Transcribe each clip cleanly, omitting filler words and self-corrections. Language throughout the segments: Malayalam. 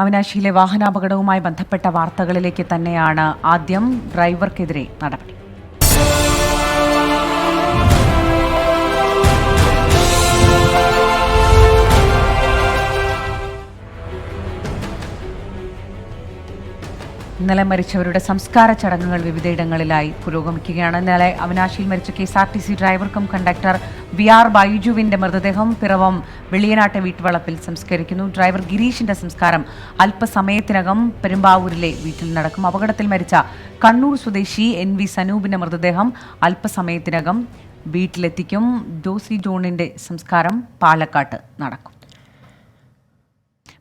അവിനാശിയിലെ വാഹനാപകടവുമായി ബന്ധപ്പെട്ട വാർത്തകളിലേക്ക് തന്നെയാണ് ആദ്യം. ഡ്രൈവർക്കെതിരെ നടപടി. ഇന്നലെ മരിച്ചവരുടെ സംസ്കാര ചടങ്ങുകൾ വിവിധയിടങ്ങളിലായി പുരോഗമിക്കുകയാണ്. ഇന്നലെ അവിനാശിയിൽ മരിച്ച KSRTC ഡ്രൈവർക്കും കണ്ടക്ടർ VR ബൈജുവിന്റെ മൃതദേഹം പിറവം വെളിയനാട്ടെ വീട്ടുവളപ്പിൽ സംസ്കരിക്കുന്നു. ഡ്രൈവർ ഗിരീഷിന്റെ സംസ്കാരം അല്പസമയത്തിനകം പെരുമ്പാവൂരിലെ വീട്ടിൽ നടക്കും. അപകടത്തിൽ മരിച്ച കണ്ണൂർ സ്വദേശി NV സനൂപിന്റെ മൃതദേഹം അല്പസമയത്തിനകം വീട്ടിലെത്തിക്കും. ജോസി ജോണിന്റെ സംസ്കാരം പാലക്കാട്ട് നടക്കും.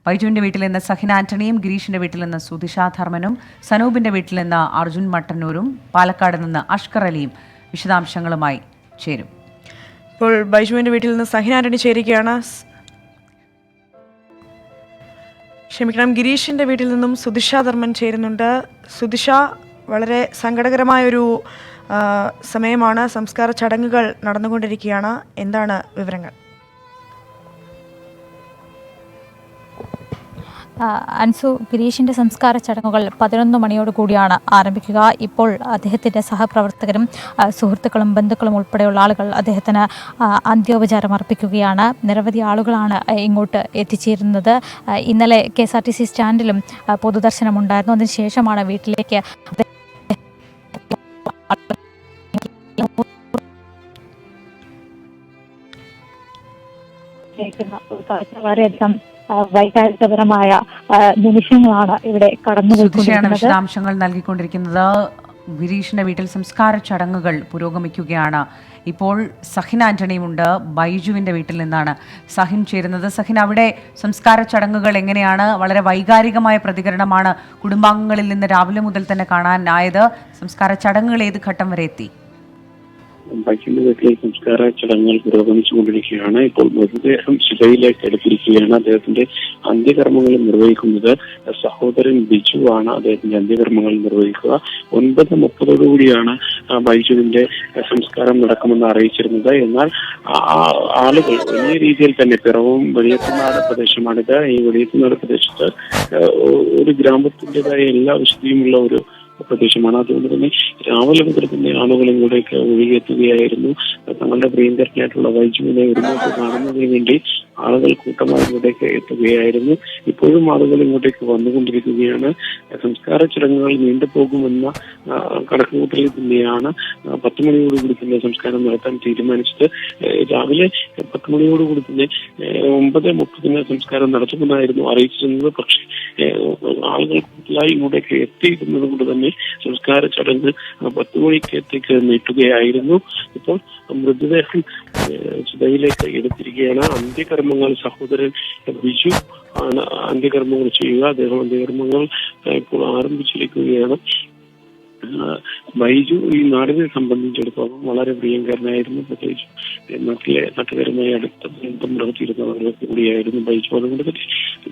ബൈജുവിന്റെ വീട്ടിൽ നിന്ന് സഹിൻ ആന്റണിയും ഗിരീഷിന്റെ വീട്ടിൽ നിന്ന് സുധിഷ ധർമ്മനും സനൂപിന്റെ വീട്ടിൽ നിന്ന് അർജുൻ മട്ടന്നൂരും പാലക്കാട് നിന്ന് അഷ്കർ അലിയും വിശദാംശങ്ങളുമായി ചേരും. ഇപ്പോൾ ബൈജുവിന്റെ വീട്ടിൽ നിന്ന് സഹിൻ ആന്റണി ചേരുകയാണ്. ഗിരീഷിന്റെ വീട്ടിൽ നിന്നും സുധിഷ ധർമ്മൻ ചേരുന്നുണ്ട്. സുധിഷ, വളരെ സങ്കടകരമായൊരു സമയമാണ്. സംസ്കാര ചടങ്ങുകൾ നടന്നുകൊണ്ടിരിക്കുകയാണ്. എന്താണ് വിവരങ്ങൾ? അൻസു, ഗിരീഷിൻ്റെ സംസ്കാര ചടങ്ങുകൾ 11 മണിയോടുകൂടിയാണ് ആരംഭിക്കുക. ഇപ്പോൾ അദ്ദേഹത്തിൻ്റെ സഹപ്രവർത്തകരും സുഹൃത്തുക്കളും ബന്ധുക്കളും ഉൾപ്പെടെയുള്ള ആളുകൾ അദ്ദേഹത്തിന് അന്ത്യോപചാരം അർപ്പിക്കുകയാണ്. നിരവധി ആളുകളാണ് ഇങ്ങോട്ട് എത്തിച്ചേരുന്നത്. ഇന്നലെ KSRTC സ്റ്റാൻഡിലും പൊതുദർശനമുണ്ടായിരുന്നു. അതിനുശേഷമാണ് വീട്ടിലേക്ക് വളരെയധികം വൈകാരികപരമായ നിമിഷങ്ങളാണ് ഇവിടെ കടന്നുപോയിക്കൊണ്ടിരിക്കുന്നത്. വിശദാംശങ്ങൾ നൽകിക്കൊണ്ടിരിക്കുന്നത്. ഗിരീഷിന്റെ വീട്ടിൽ സംസ്കാര ചടങ്ങുകൾ പുരോഗമിക്കുകയാണ്. ഇപ്പോൾ സഹിൻ ആന്റണിയുമുണ്ട്. ബൈജുവിന്റെ വീട്ടിൽ നിന്നാണ് സഹിൻ ചേരുന്നത്. സഹിൻ, അവിടെ സംസ്കാര ചടങ്ങുകൾ എങ്ങനെയാണ്? വളരെ വൈകാരികമായ പ്രതികരണമാണ് കുടുംബാംഗങ്ങളിൽ നിന്ന് രാവിലെ മുതൽ തന്നെ കാണാനായത്. സംസ്കാര ചടങ്ങുകൾ ഏത് ഘട്ടം വരെ എത്തി? ബൈക്കിന്റെ വീട്ടിലെ സംസ്കാര ചടങ്ങുകൾ പുരോഗമിച്ചുകൊണ്ടിരിക്കുകയാണ്. ഇപ്പോൾ മൃതദേഹം ശിലയിലേക്ക് എടുത്തിരിക്കുകയാണ്. അദ്ദേഹത്തിന്റെ അന്ത്യകർമ്മങ്ങൾ നിർവഹിക്കുന്നത് സഹോദരൻ ബിജു ആണ്. അദ്ദേഹത്തിന്റെ അന്ത്യകർമ്മങ്ങൾ നിർവഹിക്കുക 9:30 ബൈജുവിന്റെ സംസ്കാരം നടക്കുമെന്ന് അറിയിച്ചിരുന്നത്. എന്നാൽ ആളുകൾ വലിയ രീതിയിൽ തന്നെ പിറവം വെളിയത്തുനാട് പ്രദേശമാണിത്. ഈ വെളിയത്തുനാട് പ്രദേശത്ത് ഒരു ഗ്രാമത്തിൻ്റെതായ എല്ലാ വിശുദ്ധിയുമുള്ള ഒരു പ്രദേശമാണ്. അതുകൊണ്ട് തന്നെ രാവിലെ മുതൽ തന്നെ ആളുകൾ ഇങ്ങോട്ടേക്ക് ഒഴുകിയെത്തുകയായിരുന്നു. തങ്ങളുടെ പ്രിയങ്കരനായിട്ടുള്ള ബൈജുവിനെ ഒരു നോക്ക് കാണുന്നതിന് വേണ്ടി ആളുകൾ കൂട്ടമായി ഇങ്ങോട്ടേക്ക് എത്തുകയായിരുന്നു. ഇപ്പോഴും ആളുകൾ ഇങ്ങോട്ടേക്ക് വന്നുകൊണ്ടിരിക്കുകയാണ്. സംസ്കാര ചടങ്ങുകൾ നീണ്ടുപോകുമെന്ന കണക്കുകൂട്ടലിൽ തന്നെയാണ് 10 മണിയോടുകൂടി തന്നെ സംസ്കാരം നടത്താൻ തീരുമാനിച്ചത്. രാവിലെ 10 മണിയോടുകൂടി തന്നെ 9:30 സംസ്കാരം നടത്തുമെന്നായിരുന്നു അറിയിച്ചിരുന്നത്. പക്ഷേ ആളുകൾ കൂടുതലായി ഇങ്ങോട്ടേക്ക് എത്തിയിരുന്നത് കൊണ്ട് തന്നെ സംസ്കാര ചടങ്ങ് 10 മണിക്കത്തേക്ക് നീട്ടുകയായിരുന്നു. ഇപ്പോൾ മൃതദേഹം ചിതയിലേക്ക് എടുത്തിരിക്കുകയാണ്. അന്ത്യകർമ്മങ്ങൾ സഹോദരൻ ബിജു ആണ് അന്ത്യകർമ്മങ്ങൾ ചെയ്യുക. അദ്ദേഹം അന്ത്യകർമ്മങ്ങൾ ഇപ്പോൾ ആരംഭിച്ചിരിക്കുകയാണ്. ബൈജു ഈ നാടിനെ സംബന്ധിച്ചിടത്തോളം വളരെ പ്രിയങ്കരനായിരുന്നു. പ്രത്യേകിച്ച് നാട്ടുകാരുമായി അടുത്ത ബന്ധം നടത്തിയിരുന്നവർക്ക് കൂടിയായിരുന്നു ബൈജു. അതുകൊണ്ട് തന്നെ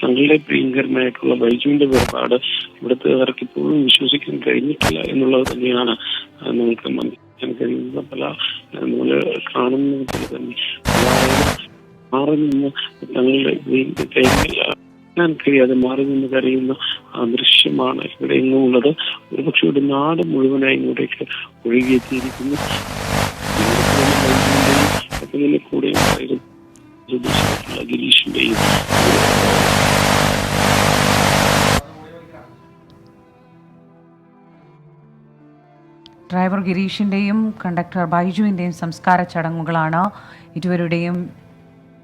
തങ്ങളുടെ പ്രിയങ്കരനായിട്ടുള്ള ബൈജുവിന്റെ വേർപാട് ഇവിടുത്തെ ഇപ്പോഴും വിശ്വസിക്കാൻ കഴിഞ്ഞിട്ടില്ല എന്നുള്ളത് തന്നെയാണ് നമുക്ക് മനസ്സിലാക്കാൻ കഴിയുന്ന. നമ്മൾ കാണുന്നത് തന്നെ മാറി നിന്ന് തങ്ങളുടെ കഴിയാതെ മാറി നിന്ന് കരയുന്ന ദൃശ്യമാണ് ഇവിടെ എങ്ങും ഉള്ളത്. ഒരുപക്ഷെ ഒരു നാട് മുഴുവനായി ഇങ്ങോട്ടേക്ക് ഒഴുകിയെത്തിയിരിക്കുന്നു. കൂടെ ഗിരീഷിന്റെയും ഡ്രൈവർ ഗിരീഷിന്റെയും കണ്ടക്ടർ ബൈജുവിന്റെയും സംസ്കാര ചടങ്ങുകളാണ് ഇരുവരുടെയും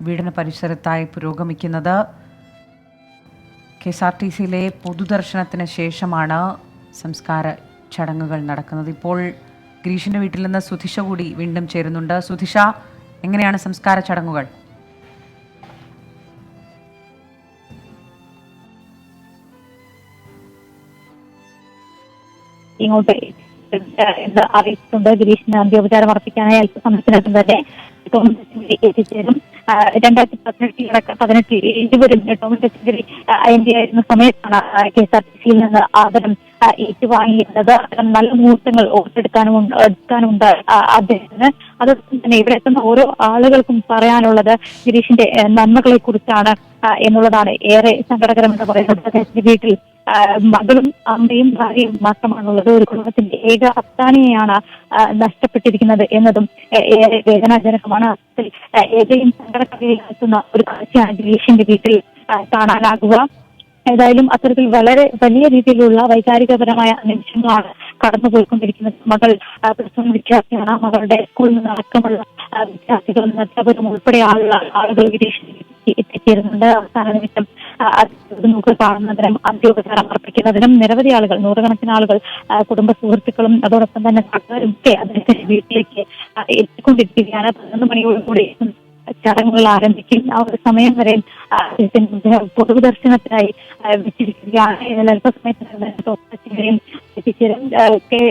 വീടിന് പരിസരത്തായി പുരോഗമിക്കുന്നത്. KSRTCയിലെ പൊതുദർശനത്തിന് ശേഷമാണ് സംസ്കാര ചടങ്ങുകൾ നടക്കുന്നത്. ഇപ്പോൾ ഗിരീഷിന്റെ വീട്ടിൽ നിന്ന് സുധിഷ കൂടി വീണ്ടും ചേരുന്നുണ്ട്. സുധിഷ, എങ്ങനെയാണ് സംസ്കാര ചടങ്ങുകൾ? ഇങ്ങോട്ട് അറിയിച്ചിട്ടുണ്ട്. ഗിരീഷിന് അന്ത്യോപചാരം അർപ്പിക്കാനായി അല്പസമയത്തിനകം തന്നെ എത്തിച്ചേരും. 2018 ഇരുവരും ടോമൻ തച്ചങ്കരി MP ആയിരുന്ന സമയത്താണ് KSRTCയിൽ നിന്ന് ആദരം ഏറ്റുവാങ്ങിയിരുന്നത്. നല്ല മുഹൂർത്തങ്ങൾ എടുക്കാനുണ്ട് അദ്ദേഹത്തിന്. അതോടൊപ്പം തന്നെ ഇവിടെ എത്തുന്ന ഓരോ ആളുകൾക്കും പറയാനുള്ളത് ഗിരീഷിന്റെ നന്മകളെ കുറിച്ചാണ് എന്നുള്ളതാണ് ഏറെ സങ്കടകരമെന്ന് പറയുന്നത്. വീട്ടിൽ മകളും അമ്മയും ഭാര്യയും മാത്രമാണുള്ളത്. ഒരു കുടുംബത്തിന്റെ ഏക അത്താണിയെയാണ് നഷ്ടപ്പെട്ടിരിക്കുന്നത് എന്നതും ഏറെ വേദനാജനകമാണ്. ഏതെയും സങ്കടക്കഥയിൽ എത്തുന്ന ഒരു കാഴ്ചയാണ് ഗിരീഷിന്റെ വീട്ടിൽ കാണാനാകുക. ഏതായാലും അത്തരത്തിൽ വളരെ വലിയ രീതിയിലുള്ള വൈകാരികപരമായ നിമിഷങ്ങളാണ് കടന്നുപോയിക്കൊണ്ടിരിക്കുന്നത്. മകൾ +1 വിദ്യാർത്ഥിയാണ്. മകളുടെ സ്കൂളിൽ നിന്ന് അടക്കമുള്ള വിദ്യാർത്ഥികളും അധ്യാപകരും ഉൾപ്പെടെ ആളുകൾ ഗിരീഷിൽ എത്തിച്ചേരുന്നുണ്ട്. അവസാന നിമിഷം കാണുന്നതിനും അന്ത്യോപചാരം അർപ്പിക്കുന്നതിനും നിരവധി ആളുകൾ, നൂറുകണക്കിന് ആളുകൾ, കുടുംബ സുഹൃത്തുക്കളും അതോടൊപ്പം തന്നെ നാട്ടുകാരും ഒക്കെ അദ്ദേഹത്തിന്റെ വീട്ടിലേക്ക് എത്തിക്കൊണ്ടിരിക്കുകയാണ്. 11 മണിയോടുകൂടി ചടങ്ങുകൾ ആരംഭിക്കും. ആ ഒരു സമയം വരെ പൊതുദർശനത്തിനായി വെച്ചിരിക്കുകയാണ്. ഇതിൽ അല്പസമയത്തിനും എത്തിച്ചേരും.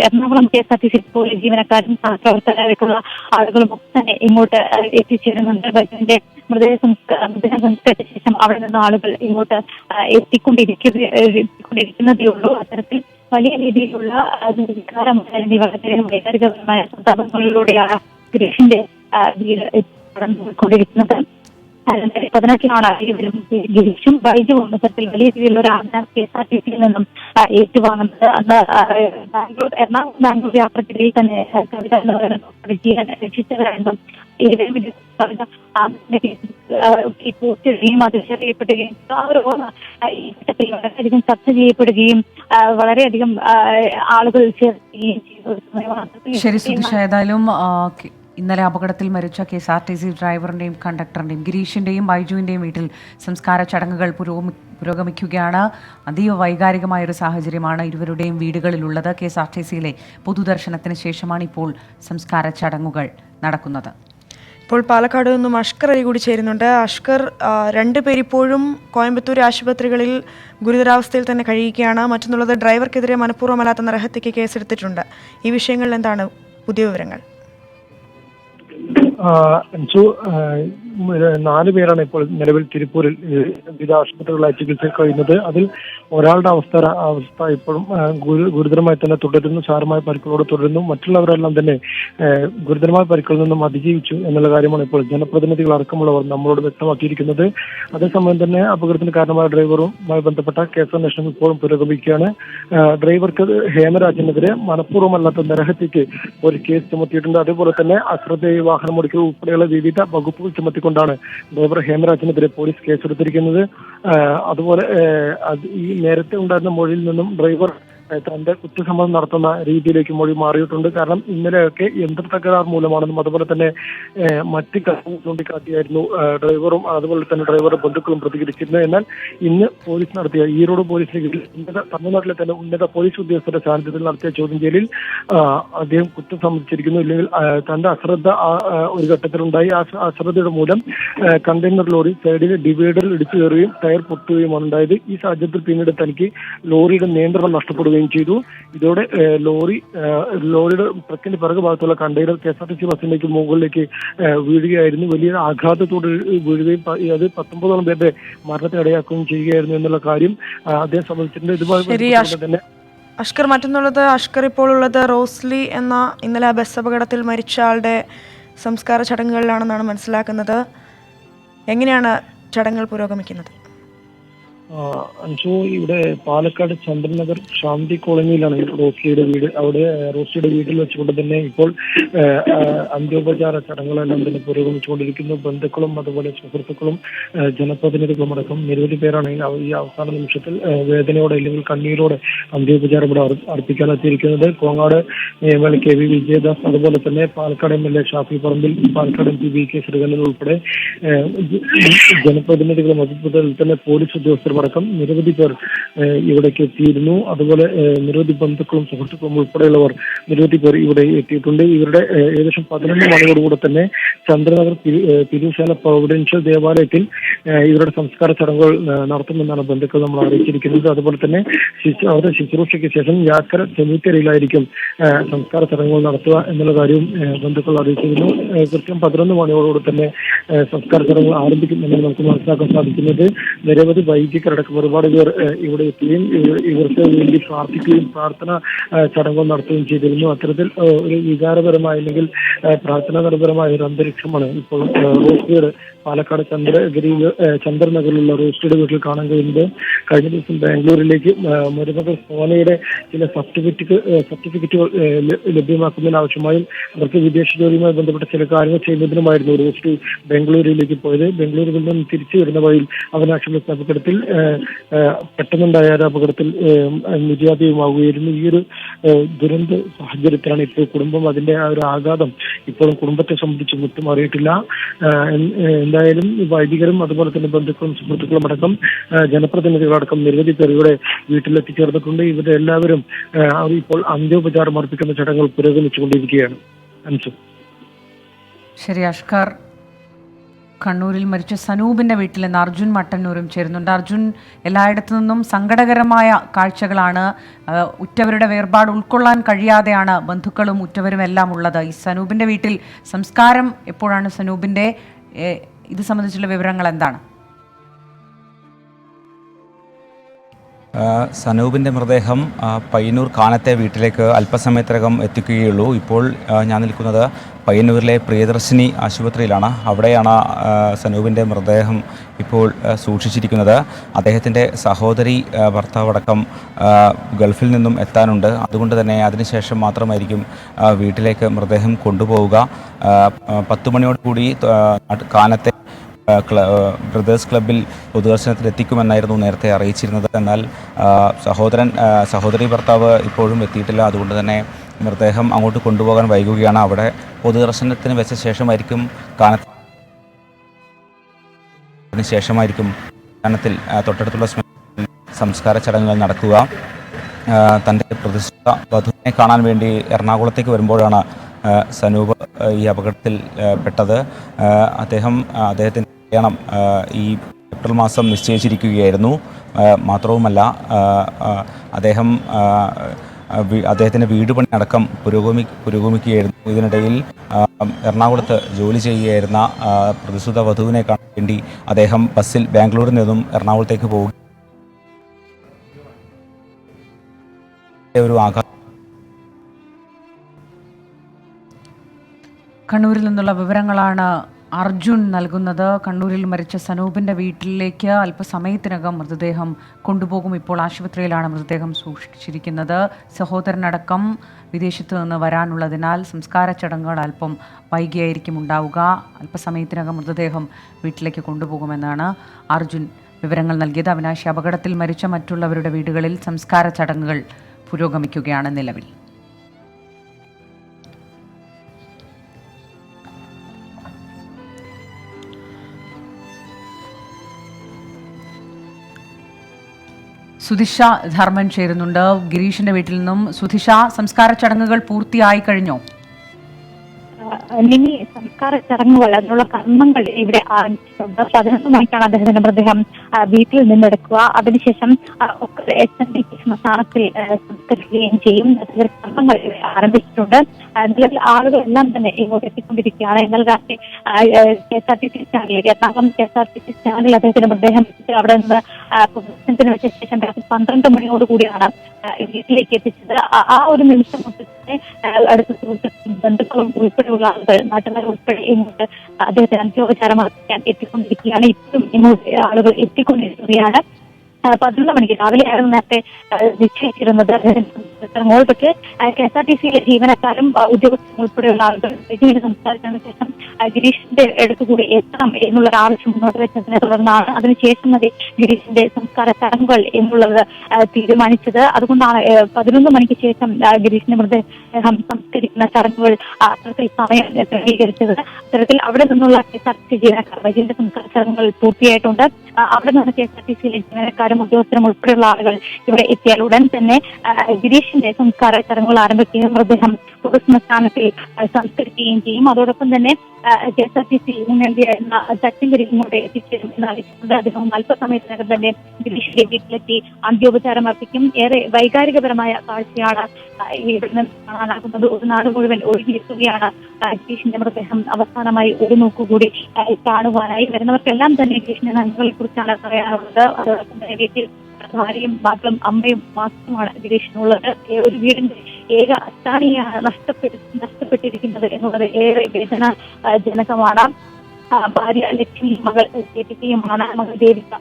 എറണാകുളം KSRTC പോലീസ് ജീവനക്കാരും സഹപ്രവർത്തകരായിട്ടുള്ള ആളുകളും ഒക്കെ തന്നെ ഇങ്ങോട്ട് എത്തിച്ചേരുന്നുണ്ട്. ബൈജുവിന്റെ മൃതദേഹം സംസ്കരിച്ച ശേഷം അവിടെ നിന്ന് ആളുകൾ ഇങ്ങോട്ട് എത്തിക്കൊണ്ടിരിക്കുന്നതേ ഉള്ളൂ. അത്തരത്തിൽ വലിയ രീതിയിലുള്ള വളരെ വൈകാരികപരമായ സന്താപങ്ങളിലൂടെയാണ് ഗിരീഷിന്റെ വീട് കടന്നുപോയിക്കൊണ്ടിരിക്കുന്നത്. 2018 ഇരുവരും ഗിരീഷും ബൈജുവും ഇത്തരത്തിൽ വലിയ രീതിയിലുള്ള ഒരു ആദരം KSRTCയിൽ നിന്നും ഏറ്റുവാങ്ങുന്നത്. അന്ന് ബാംഗ്ലൂർ യാത്രക്കിടയിൽ തന്നെ കവിത വിജയൻ രക്ഷിച്ചവരായിരുന്നു. ഇരുവരും കവിത പോസ്റ്റ് ചെയ്യുകയും അത് ചെയ്യപ്പെടുകയും ആ ഒരു വളരെയധികം ചർച്ച ചെയ്യപ്പെടുകയും വളരെയധികം ആളുകൾ ചേർക്കുകയും ചെയ്തു. ശരി സുധിഷ, ഏതായാലും ഇന്നലെ അപകടത്തിൽ മരിച്ച KSRTC ഡ്രൈവറിന്റെയും കണ്ടക്ടറിന്റെയും ഗിരീഷിന്റെയും ബൈജുവിന്റെയും വീട്ടിൽ സംസ്കാര ചടങ്ങുകൾ പുരോഗമിക്കുകയാണ്. അതീവ വൈകാരികമായൊരു സാഹചര്യമാണ് ഇരുവരുടെയും വീടുകളിലുള്ളത്. KSRTCയിലെ പൊതുദർശനത്തിന് ശേഷമാണ് ഇപ്പോൾ സംസ്കാര ചടങ്ങുകൾ നടക്കുന്നത്. ഇപ്പോൾ പാലക്കാട് നിന്നും അഷ്കർ അലി കൂടി ചേരുന്നുണ്ട്. അഷ്കർ, 2 പേരിപ്പോഴും കോയമ്പത്തൂർ ആശുപത്രികളിൽ ഗുരുതരാവസ്ഥയിൽ തന്നെ കഴിയുകയാണ്. മറ്റൊന്നുള്ളത്, ഡ്രൈവർക്കെതിരെ മനഃപൂർവ്വമല്ലാത്ത നരഹത്യക്ക് കേസെടുത്തിട്ടുണ്ട്. ഈ വിഷയങ്ങളിൽ എന്താണ് പുതിയ വിവരങ്ങൾ? 4 പേരാണ് ഇപ്പോൾ നിലവിൽ തിരുപ്പൂരിൽ വിവിധ ആശുപത്രികളായി ചികിത്സയിൽ കഴിയുന്നത്. അതിൽ ഒരാളുടെ അവസ്ഥ ഇപ്പോഴും ഗുരുതരമായി തന്നെ തുടരുന്നു. സാരമായ പരിക്കുകളോട് തുടരുന്നു. മറ്റുള്ളവരെല്ലാം തന്നെ ഗുരുതരമായ പരിക്കുകളിൽ നിന്നും അതിജീവിച്ചു എന്നുള്ള കാര്യമാണ് ഇപ്പോൾ ജനപ്രതിനിധികൾ അടക്കമുള്ളവർ നമ്മളോട് വ്യക്തമാക്കിയിരിക്കുന്നത്. അതേസമയം തന്നെ അപകടത്തിന് കാരണമായ ഡ്രൈവറുമായി ബന്ധപ്പെട്ട കേസന്വേഷണം ഇപ്പോഴും പുരോഗമിക്കുകയാണ്. ഡ്രൈവർക്ക് ഹേമരാജിനെതിരെ മനഃപൂർവ്വമല്ലാത്ത നരഹത്യക്ക് ഒരു കേസ് ചുമത്തിയിട്ടുണ്ട്. അതേപോലെ തന്നെ അശ്രദ്ധ വാഹനമോടിക്കൽ ഉൾപ്പെടെയുള്ള വിവിധ വകുപ്പുകൾ ചുമത്തിക്കൊണ്ടാണ് ഡ്രൈവർ ഹേമരാജിനെതിരെ പോലീസ് കേസെടുത്തിരിക്കുന്നത്. അതുപോലെ ഈ നേരത്തെ ഉണ്ടായിരുന്ന മൊഴിയിൽ നിന്നും ഡ്രൈവർ തന്റെ കുറ്റസമ്മതം നടത്തുന്ന രീതിയിലേക്ക് മൊഴി മാറിയിട്ടുണ്ട്. കാരണം ഇന്നലെയൊക്കെ യന്ത്ര തകരാർ മൂലമാണെന്നും അതുപോലെ തന്നെ മറ്റ് കാര്യങ്ങൾ ചൂണ്ടിക്കാട്ടിയായിരുന്നു ഡ്രൈവറും അതുപോലെ തന്നെ ഡ്രൈവറുടെ ബന്ധുക്കളും പ്രതികരിച്ചിരുന്നത്. എന്നാൽ ഇന്ന് പോലീസ് നടത്തിയ ഈറോഡ് പോലീസിലെ തമിഴ്നാട്ടിലെ തന്നെ ഉന്നത പോലീസ് ഉദ്യോഗസ്ഥരുടെ സാന്നിധ്യത്തിൽ നടത്തിയ ചോദ്യം ചെയ്യലിൽ അദ്ദേഹം കുറ്റം സമ്മതിച്ചിരിക്കുന്നു. ഇല്ലെങ്കിൽ തന്റെ അശ്രദ്ധ ഒരു ഘട്ടത്തിലുണ്ടായി. ആ അശ്രദ്ധയുടെ മൂലം കണ്ടെയ്നർ ലോറി സൈഡിൽ ഡിവൈഡറിൽ ഇടിച്ചു കയറുകയും ടയർ പൊട്ടുകയുമാണ് ഉണ്ടായത്. ഈ സാഹചര്യത്തിൽ പിന്നീട് തനിക്ക് ലോറിയുടെ നിയന്ത്രണം നഷ്ടപ്പെടുകയും ചെയ്തു. ഇതോടെ ലോറിയുടെ ട്രക്കിന്റെ പിറകു ഭാഗത്തുള്ള കണ്ടെയ്നർ KSRTC ബസ്സിലേക്ക് മുകളിലേക്ക് വീഴുകയായിരുന്നു. വലിയ ആഘാതത്തോട് വീഴുകയും അത് 19ഓളം പേരുടെ മരണത്തിനിടയാക്കുകയും ചെയ്യുകയായിരുന്നു എന്നുള്ള കാര്യം അദ്ദേഹം സംബന്ധിച്ചിട്ടുണ്ട്. ഇതുപോലെ തന്നെ അഷ്കർ, മറ്റൊന്നുള്ളത്, അഷ്കർ ഇപ്പോൾ ഉള്ളത് റോസ്ലി എന്ന ഇന്നലെ ബസ് അപകടത്തിൽ മരിച്ച ആളുടെ സംസ്കാര ചടങ്ങുകളിലാണെന്നാണ് മനസ്സിലാക്കുന്നത്. എങ്ങനെയാണ് ചടങ്ങുകൾ പുരോഗമിക്കുന്നത്? അൻഷു, ഇവിടെ പാലക്കാട് ചന്ദ്രനഗർ ശാന്തി കോളനിയിലാണ് റോസ്ലിയുടെ വീട്. അവിടെ റോസ്ലിയുടെ വീട്ടിൽ വെച്ചുകൊണ്ട് തന്നെ ഇപ്പോൾ അന്ത്യോപചാര ചടങ്ങുകളെല്ലാം തന്നെ പുരോഗമിച്ചുകൊണ്ടിരിക്കുന്നു. ബന്ധുക്കളും അതുപോലെ സുഹൃത്തുക്കളും ജനപ്രതിനിധികളും അടക്കം നിരവധി പേരാണ് ഈ അവസാന നിമിഷത്തിൽ വേദനയോടെ അല്ലെങ്കിൽ കണ്ണീരോടെ അന്ത്യോപചാരം ഇവിടെ അർപ്പിക്കാനെത്തിയിരിക്കുന്നത്. കോങ്ങാട് MLA KV വിജയദാസ്, അതുപോലെ തന്നെ Palakkad MLA Shafi Parambil, Palakkad MP VK Sreekandan ഉൾപ്പെടെ ജനപ്രതിനിധികളും അതുപോലെ തന്നെ പോലീസ് ഉദ്യോഗസ്ഥർ അടക്കം നിരവധി പേർ ഇവിടേക്ക് എത്തിയിരുന്നു. അതുപോലെ നിരവധി ബന്ധുക്കളും സുഹൃത്തുക്കളും ഉൾപ്പെടെയുള്ളവർ നിരവധി പേർ ഇവിടെ എത്തിയിട്ടുണ്ട്. ഇവരുടെ ഏകദേശം 11 മണിയോടുകൂടെ തന്നെ ചന്ദ്രനഗർ തിരുശാല പ്രൊവിഡൻഷ്യൽ ദേവാലയത്തിൽ ഇവരുടെ സംസ്കാര ചടങ്ങുകൾ നടത്തുമെന്നാണ് ബന്ധുക്കൾ നമ്മൾ അറിയിച്ചിരിക്കുന്നത്. അതുപോലെ തന്നെ അവരുടെ ശുശ്രൂഷയ്ക്ക് ശേഷം യാക്കര സെമിത്തേരിയിലായിരിക്കും സംസ്കാര ചടങ്ങുകൾ നടത്തുക എന്നുള്ള കാര്യവും ബന്ധുക്കൾ അറിയിച്ചിരുന്നു. കൃത്യം 11 മണിയോടുകൂടി തന്നെ സംസ്കാര ചടങ്ങുകൾ ആരംഭിക്കുമെന്ന് നമുക്ക് മനസ്സിലാക്കാൻ സാധിക്കുന്നത്. നിരവധി വൈദികരടക്കം ഒരുപാട് പേർ ഇവിടെ എത്തുകയും ഇവർക്ക് വേണ്ടി പ്രാർത്ഥിക്കുകയും പ്രാർത്ഥന ചടങ്ങുകൾ നടത്തുകയും ചെയ്തിരുന്നു. അത്തരത്തിൽ ഒരു വികാരപരമായ അല്ലെങ്കിൽ പ്രാർത്ഥനാപരമായ ഒരു അന്തരീക്ഷമാണ് ഇപ്പോൾ റോസ്ഗേഡ് പാലക്കാട് ചന്ദ്രനഗറിലുള്ള റോസ്ഗേഡ് വീട്ടിൽ കാണാൻ കഴിയുന്നത്. കഴിഞ്ഞ ദിവസം ബാംഗ്ലൂരിലേക്ക് മരുമകൾ സോനയുടെ ചില സർട്ടിഫിക്കറ്റുകൾ ലഭ്യമാക്കുന്നതിനാവശ്യമായും അവർക്ക് വിദേശ ജോലിയുമായി ബന്ധപ്പെട്ട ചില കാര്യങ്ങൾ ചെയ്യുന്നതിനുമായിരുന്നു റോസ്ഗേഡ് ബാംഗ്ലൂരിലേക്ക് പോയത്. ബാംഗ്ലൂരിൽ നിന്നും തിരിച്ചു വരുന്ന വഴിയിൽ അവിനാശി ബസ് അപകടത്തിൽ പെട്ടെന്നുണ്ടായ അപകടത്തിൽ നിര്യാതയുമാവുകയായിരുന്നു. ഈ ഒരു ദുരന്ത സാഹചര്യത്തിലാണ് ഇപ്പോൾ കുടുംബം അതിന്റെ ആ ഒരു ആഘാതം ഇപ്പോഴും കുടുംബത്തെ സംബന്ധിച്ച് മുറ്റും അറിയിട്ടില്ല. എന്തായാലും വൈദികരും അതുപോലെ തന്നെ ബന്ധുക്കളും സുഹൃത്തുക്കളും അടക്കം ജനപ്രതിനിധികളടക്കം നിരവധി പേർ ഇവിടെ വീട്ടിലെത്തിച്ചേർന്നിട്ടുണ്ട്. ഇവരെ എല്ലാവരും ഇപ്പോൾ അന്ത്യോപചാരം അർപ്പിക്കുന്ന ചടങ്ങുകൾ പുരോഗമിച്ചുകൊണ്ടിരിക്കുകയാണ്. ശരി അഷ്കർ, കണ്ണൂരിൽ മരിച്ച സനൂപിന്റെ വീട്ടിൽ നിന്ന് അർജുൻ മട്ടന്നൂരും ചേരുന്നുണ്ട്. അർജുൻ, എല്ലായിടത്തു നിന്നും സങ്കടകരമായ കാഴ്ചകളാണ്. ഉറ്റവരുടെ വേർപാട് ഉൾക്കൊള്ളാൻ കഴിയാതെയാണ് ബന്ധുക്കളും ഉറ്റവരും എല്ലാം ഉള്ളത്. ഈ സനൂപിന്റെ വീട്ടിൽ സംസ്കാരം എപ്പോഴാണ്? സനൂപിന്റെ ഇത് സംബന്ധിച്ചുള്ള വിവരങ്ങൾ എന്താണ്? സനൂപിൻ്റെ മൃതദേഹം പയ്യന്നൂർ കാനത്തെ വീട്ടിലേക്ക് അല്പസമയത്തിനകം എത്തിക്കുകയുള്ളൂ. ഇപ്പോൾ ഞാൻ നിൽക്കുന്നത് പയ്യന്നൂരിലെ പ്രിയദർശിനി ആശുപത്രിയിലാണ്. അവിടെയാണ് സനൂപിൻ്റെ മൃതദേഹം ഇപ്പോൾ സൂക്ഷിച്ചിരിക്കുന്നത്. അദ്ദേഹത്തിൻ്റെ സഹോദരി ഭർത്താവടക്കം ഗൾഫിൽ നിന്നും എത്താനുണ്ട്. അതുകൊണ്ട് തന്നെ അതിനുശേഷം മാത്രമായിരിക്കും വീട്ടിലേക്ക് മൃതദേഹം കൊണ്ടുപോവുക. 10 മണിയോടുകൂടി കാനത്തെ ബ്രദേഴ്സ് ക്ലബ്ബിൽ പൊതുദർശനത്തിൽ എത്തിക്കുമെന്നായിരുന്നു നേരത്തെ അറിയിച്ചിരുന്നത്. എന്നാൽ സഹോദരി ഭർത്താവ് ഇപ്പോഴും എത്തിയിട്ടില്ല. അതുകൊണ്ട് തന്നെ മൃതദേഹം അങ്ങോട്ട് കൊണ്ടുപോകാൻ വൈകുകയാണ്. അവിടെ പൊതുദർശനത്തിന് വെച്ച ശേഷമായിരിക്കും കാനത്തിൽ തൊട്ടടുത്തുള്ള സംസ്കാര ചടങ്ങുകൾ നടക്കുക. തൻ്റെ പ്രതിഷ്ഠ വധുവിനെ കാണാൻ വേണ്ടി എറണാകുളത്തേക്ക് വരുമ്പോഴാണ് സനൂപ് ഈ അപകടത്തിൽ പെട്ടത്. അദ്ദേഹത്തിൻ്റെ കല്യാണം ഈ ഏപ്രിൽ മാസം നിശ്ചയിച്ചിരിക്കുകയായിരുന്നു. മാത്രവുമല്ല അദ്ദേഹത്തിൻ്റെ വീട് പണി അടക്കം പുരോഗമിക്കുകയായിരുന്നു. ഇതിനിടയിൽ എറണാകുളത്ത് ജോലി ചെയ്യുകയായിരുന്ന പ്രതിസുത വധുവിനെ കാണാൻ വേണ്ടി അദ്ദേഹം ബസ്സിൽ ബാംഗ്ലൂരിൽ നിന്നും എറണാകുളത്തേക്ക് പോകുക ഒരു ആഘാതം. കണ്ണൂരിൽ നിന്നുള്ള വിവരങ്ങളാണ് അർജുൻ നൽകുന്നത്. കണ്ണൂരിൽ മരിച്ച സനൂപിൻ്റെ വീട്ടിലേക്ക് അല്പസമയത്തിനകം മൃതദേഹം കൊണ്ടുപോകും. ഇപ്പോൾ ആശുപത്രിയിലാണ് മൃതദേഹം സൂക്ഷിച്ചിരിക്കുന്നത്. സഹോദരനടക്കം വിദേശത്ത് നിന്ന് വരാനുള്ളതിനാൽ സംസ്കാര ചടങ്ങുകൾ അല്പം വൈകിയായിരിക്കും ഉണ്ടാവുക. അല്പസമയത്തിനകം മൃതദേഹം വീട്ടിലേക്ക് കൊണ്ടുപോകുമെന്നാണ് അർജുൻ വിവരങ്ങൾ നൽകിയത്. അവിനാശി അപകടത്തിൽ മരിച്ച മറ്റുള്ളവരുടെ വീടുകളിൽ സംസ്കാര ചടങ്ങുകൾ പുരോഗമിക്കുകയാണ് നിലവിൽ. സുധിഷ ധർമ്മൻ ചേരുന്നുണ്ട് ഗിരീഷിന്റെ വീട്ടിൽ നിന്നും. സുധിഷ, സംസ്കാര ചടങ്ങുകൾ പൂർത്തിയായി കഴിഞ്ഞോ? ഇനി സംസ്കാര ചടങ്ങുകൾ അതിനുള്ള കർമ്മങ്ങൾ ഇവിടെ ആരംഭിച്ചിട്ടുണ്ട്. 11 മണിക്കാണ് അദ്ദേഹത്തിന്റെ മൃതദേഹം വീട്ടിൽ നിന്നെടുക്കുക. അതിനുശേഷം SNDP ശ്മശാനത്തിൽ സംസ്കരിക്കുകയും ചെയ്യും. കർമ്മങ്ങൾ ആരംഭിച്ചിട്ടുണ്ട്. നിലവിൽ ആളുകളെല്ലാം തന്നെ ഇങ്ങോട്ട് എത്തിക്കൊണ്ടിരിക്കുകയാണ്. ഇന്നലെ രാത്രി KSRTC സ്റ്റാൻഡിൽ എറണാകുളം KSRTC സ്റ്റാൻഡിൽ അദ്ദേഹത്തിന്റെ മൃതദേഹം അവിടെ നിന്ന് പൊതുദർശനത്തിന് വെച്ച ശേഷം രാത്രി 12 മണിയോടുകൂടിയാണ് വീട്ടിലേക്ക് എത്തിച്ചത്. ആ ഒരു നിമിഷം കൊണ്ട് തന്നെ അടുത്ത സുഹൃത്തുക്കളും ബന്ധുക്കളും ഉൾപ്പെടെയുള്ള ആളുകൾ, നാട്ടുകാർ ഉൾപ്പെടെ ഇങ്ങോട്ട് അദ്ദേഹത്തിന് അന്ത്യോപചാരം അർപ്പിക്കാൻ എത്തിക്കൊണ്ടിരിക്കുകയാണ്. ഇപ്പോഴും ഇങ്ങോട്ട് ആളുകൾ എത്തിക്കൊണ്ടിരിക്കുകയാണ്. 11 മണിക്ക് രാവിലെയായിരുന്നു നേരത്തെ നിശ്ചയിച്ചിരുന്നത്. പക്ഷേ KSRTCയിലെ ജീവനക്കാരും ഉദ്യോഗസ്ഥരും ഉൾപ്പെടെയുള്ള ആളുകൾ ഇതിന് സംസാരിച്ചതിനു ശേഷം ഗിരീഷിന്റെ അടുത്തുകൂടി എത്തണം എന്നുള്ള ഒരു ആവശ്യം മുന്നോട്ട് വെച്ചതിനെ തുടർന്നാണ് അതിനുശേഷം മതി ഗിരീഷിന്റെ സംസ്കാര ചടങ്ങുകൾ എന്നുള്ളത് തീരുമാനിച്ചത്. അതുകൊണ്ടാണ് 11 മണിക്ക് ശേഷം ഗിരീഷിന്റെ മൃതദേഹം സംസ്കരിക്കുന്ന ചടങ്ങുകൾ അത്തരത്തിൽ സമയം ക്രമീകരിച്ചത്. അത്തരത്തിൽ അവിടെ നിന്നുള്ള KSRTC ജീവനക്കാർ വൈകിട്ട് സംസ്കാര ചടങ്ങുകൾ പൂർത്തിയായിട്ടുണ്ട്. അവിടെ നിന്ന് KSRTCയിലെ ജീവനക്കാരും ഉദ്യോഗസ്ഥരും ഉൾപ്പെടെയുള്ള ആളുകൾ ഇവിടെ എത്തിയാൽ ഉടൻ തന്നെ ഗിരീഷിന്റെ സംസ്കാര ചടങ്ങുകൾ ആരംഭിക്കുകയും മൃതദേഹം പൊതുശ്മശാനത്തിൽ സംസ്കരിക്കുകയും ചെയ്യും. അതോടൊപ്പം തന്നെ KSRTC നൽകിയിരുന്ന തട്ടിങ്കരി ഇങ്ങോട്ട് എത്തിച്ചേരും എന്നറിയിച്ചിട്ടുണ്ട്. അദ്ദേഹം അല്പസമയത്തിനകം തന്നെ ഗിരീഷിന്റെ വീട്ടിലെത്തി അന്ത്യോപചാരം അർപ്പിക്കും. ഏറെ വൈകാരികപരമായ കാഴ്ചയാണ് ഇവിടെ നിന്ന് കാണാനാകുന്നത്. ഒരു നാട് മുഴുവൻ ഒഴുകിയെത്തുകയാണ് ഗിരീഷിന്റെ മൃതദേഹം അവസാനമായി ഒരു നോക്കുകൂടി കാണുവാനായി. വരുന്നവർക്കെല്ലാം തന്നെ ഗിരീഷിന്റെ നന്മകളെ കുറിച്ചാണ് പറയാനുള്ളത്. അതോടൊപ്പം തന്നെ വീട്ടിൽ ഭാര്യയും മകളും അമ്മയും മാത്രമാണ് ഗിരീഷിനുള്ളത്. ഒരു വീടിന്റെ ഏക അത്താണിയാണ് നഷ്ടപ്പെട്ടിരിക്കുന്നത് എന്നുള്ളത് ഏറെ വേദനാജനകമാണ്. ഭാര്യ ലക്ഷ്മി, മകൾ ദേവികയുമാണ്. മകൾ ദേവിക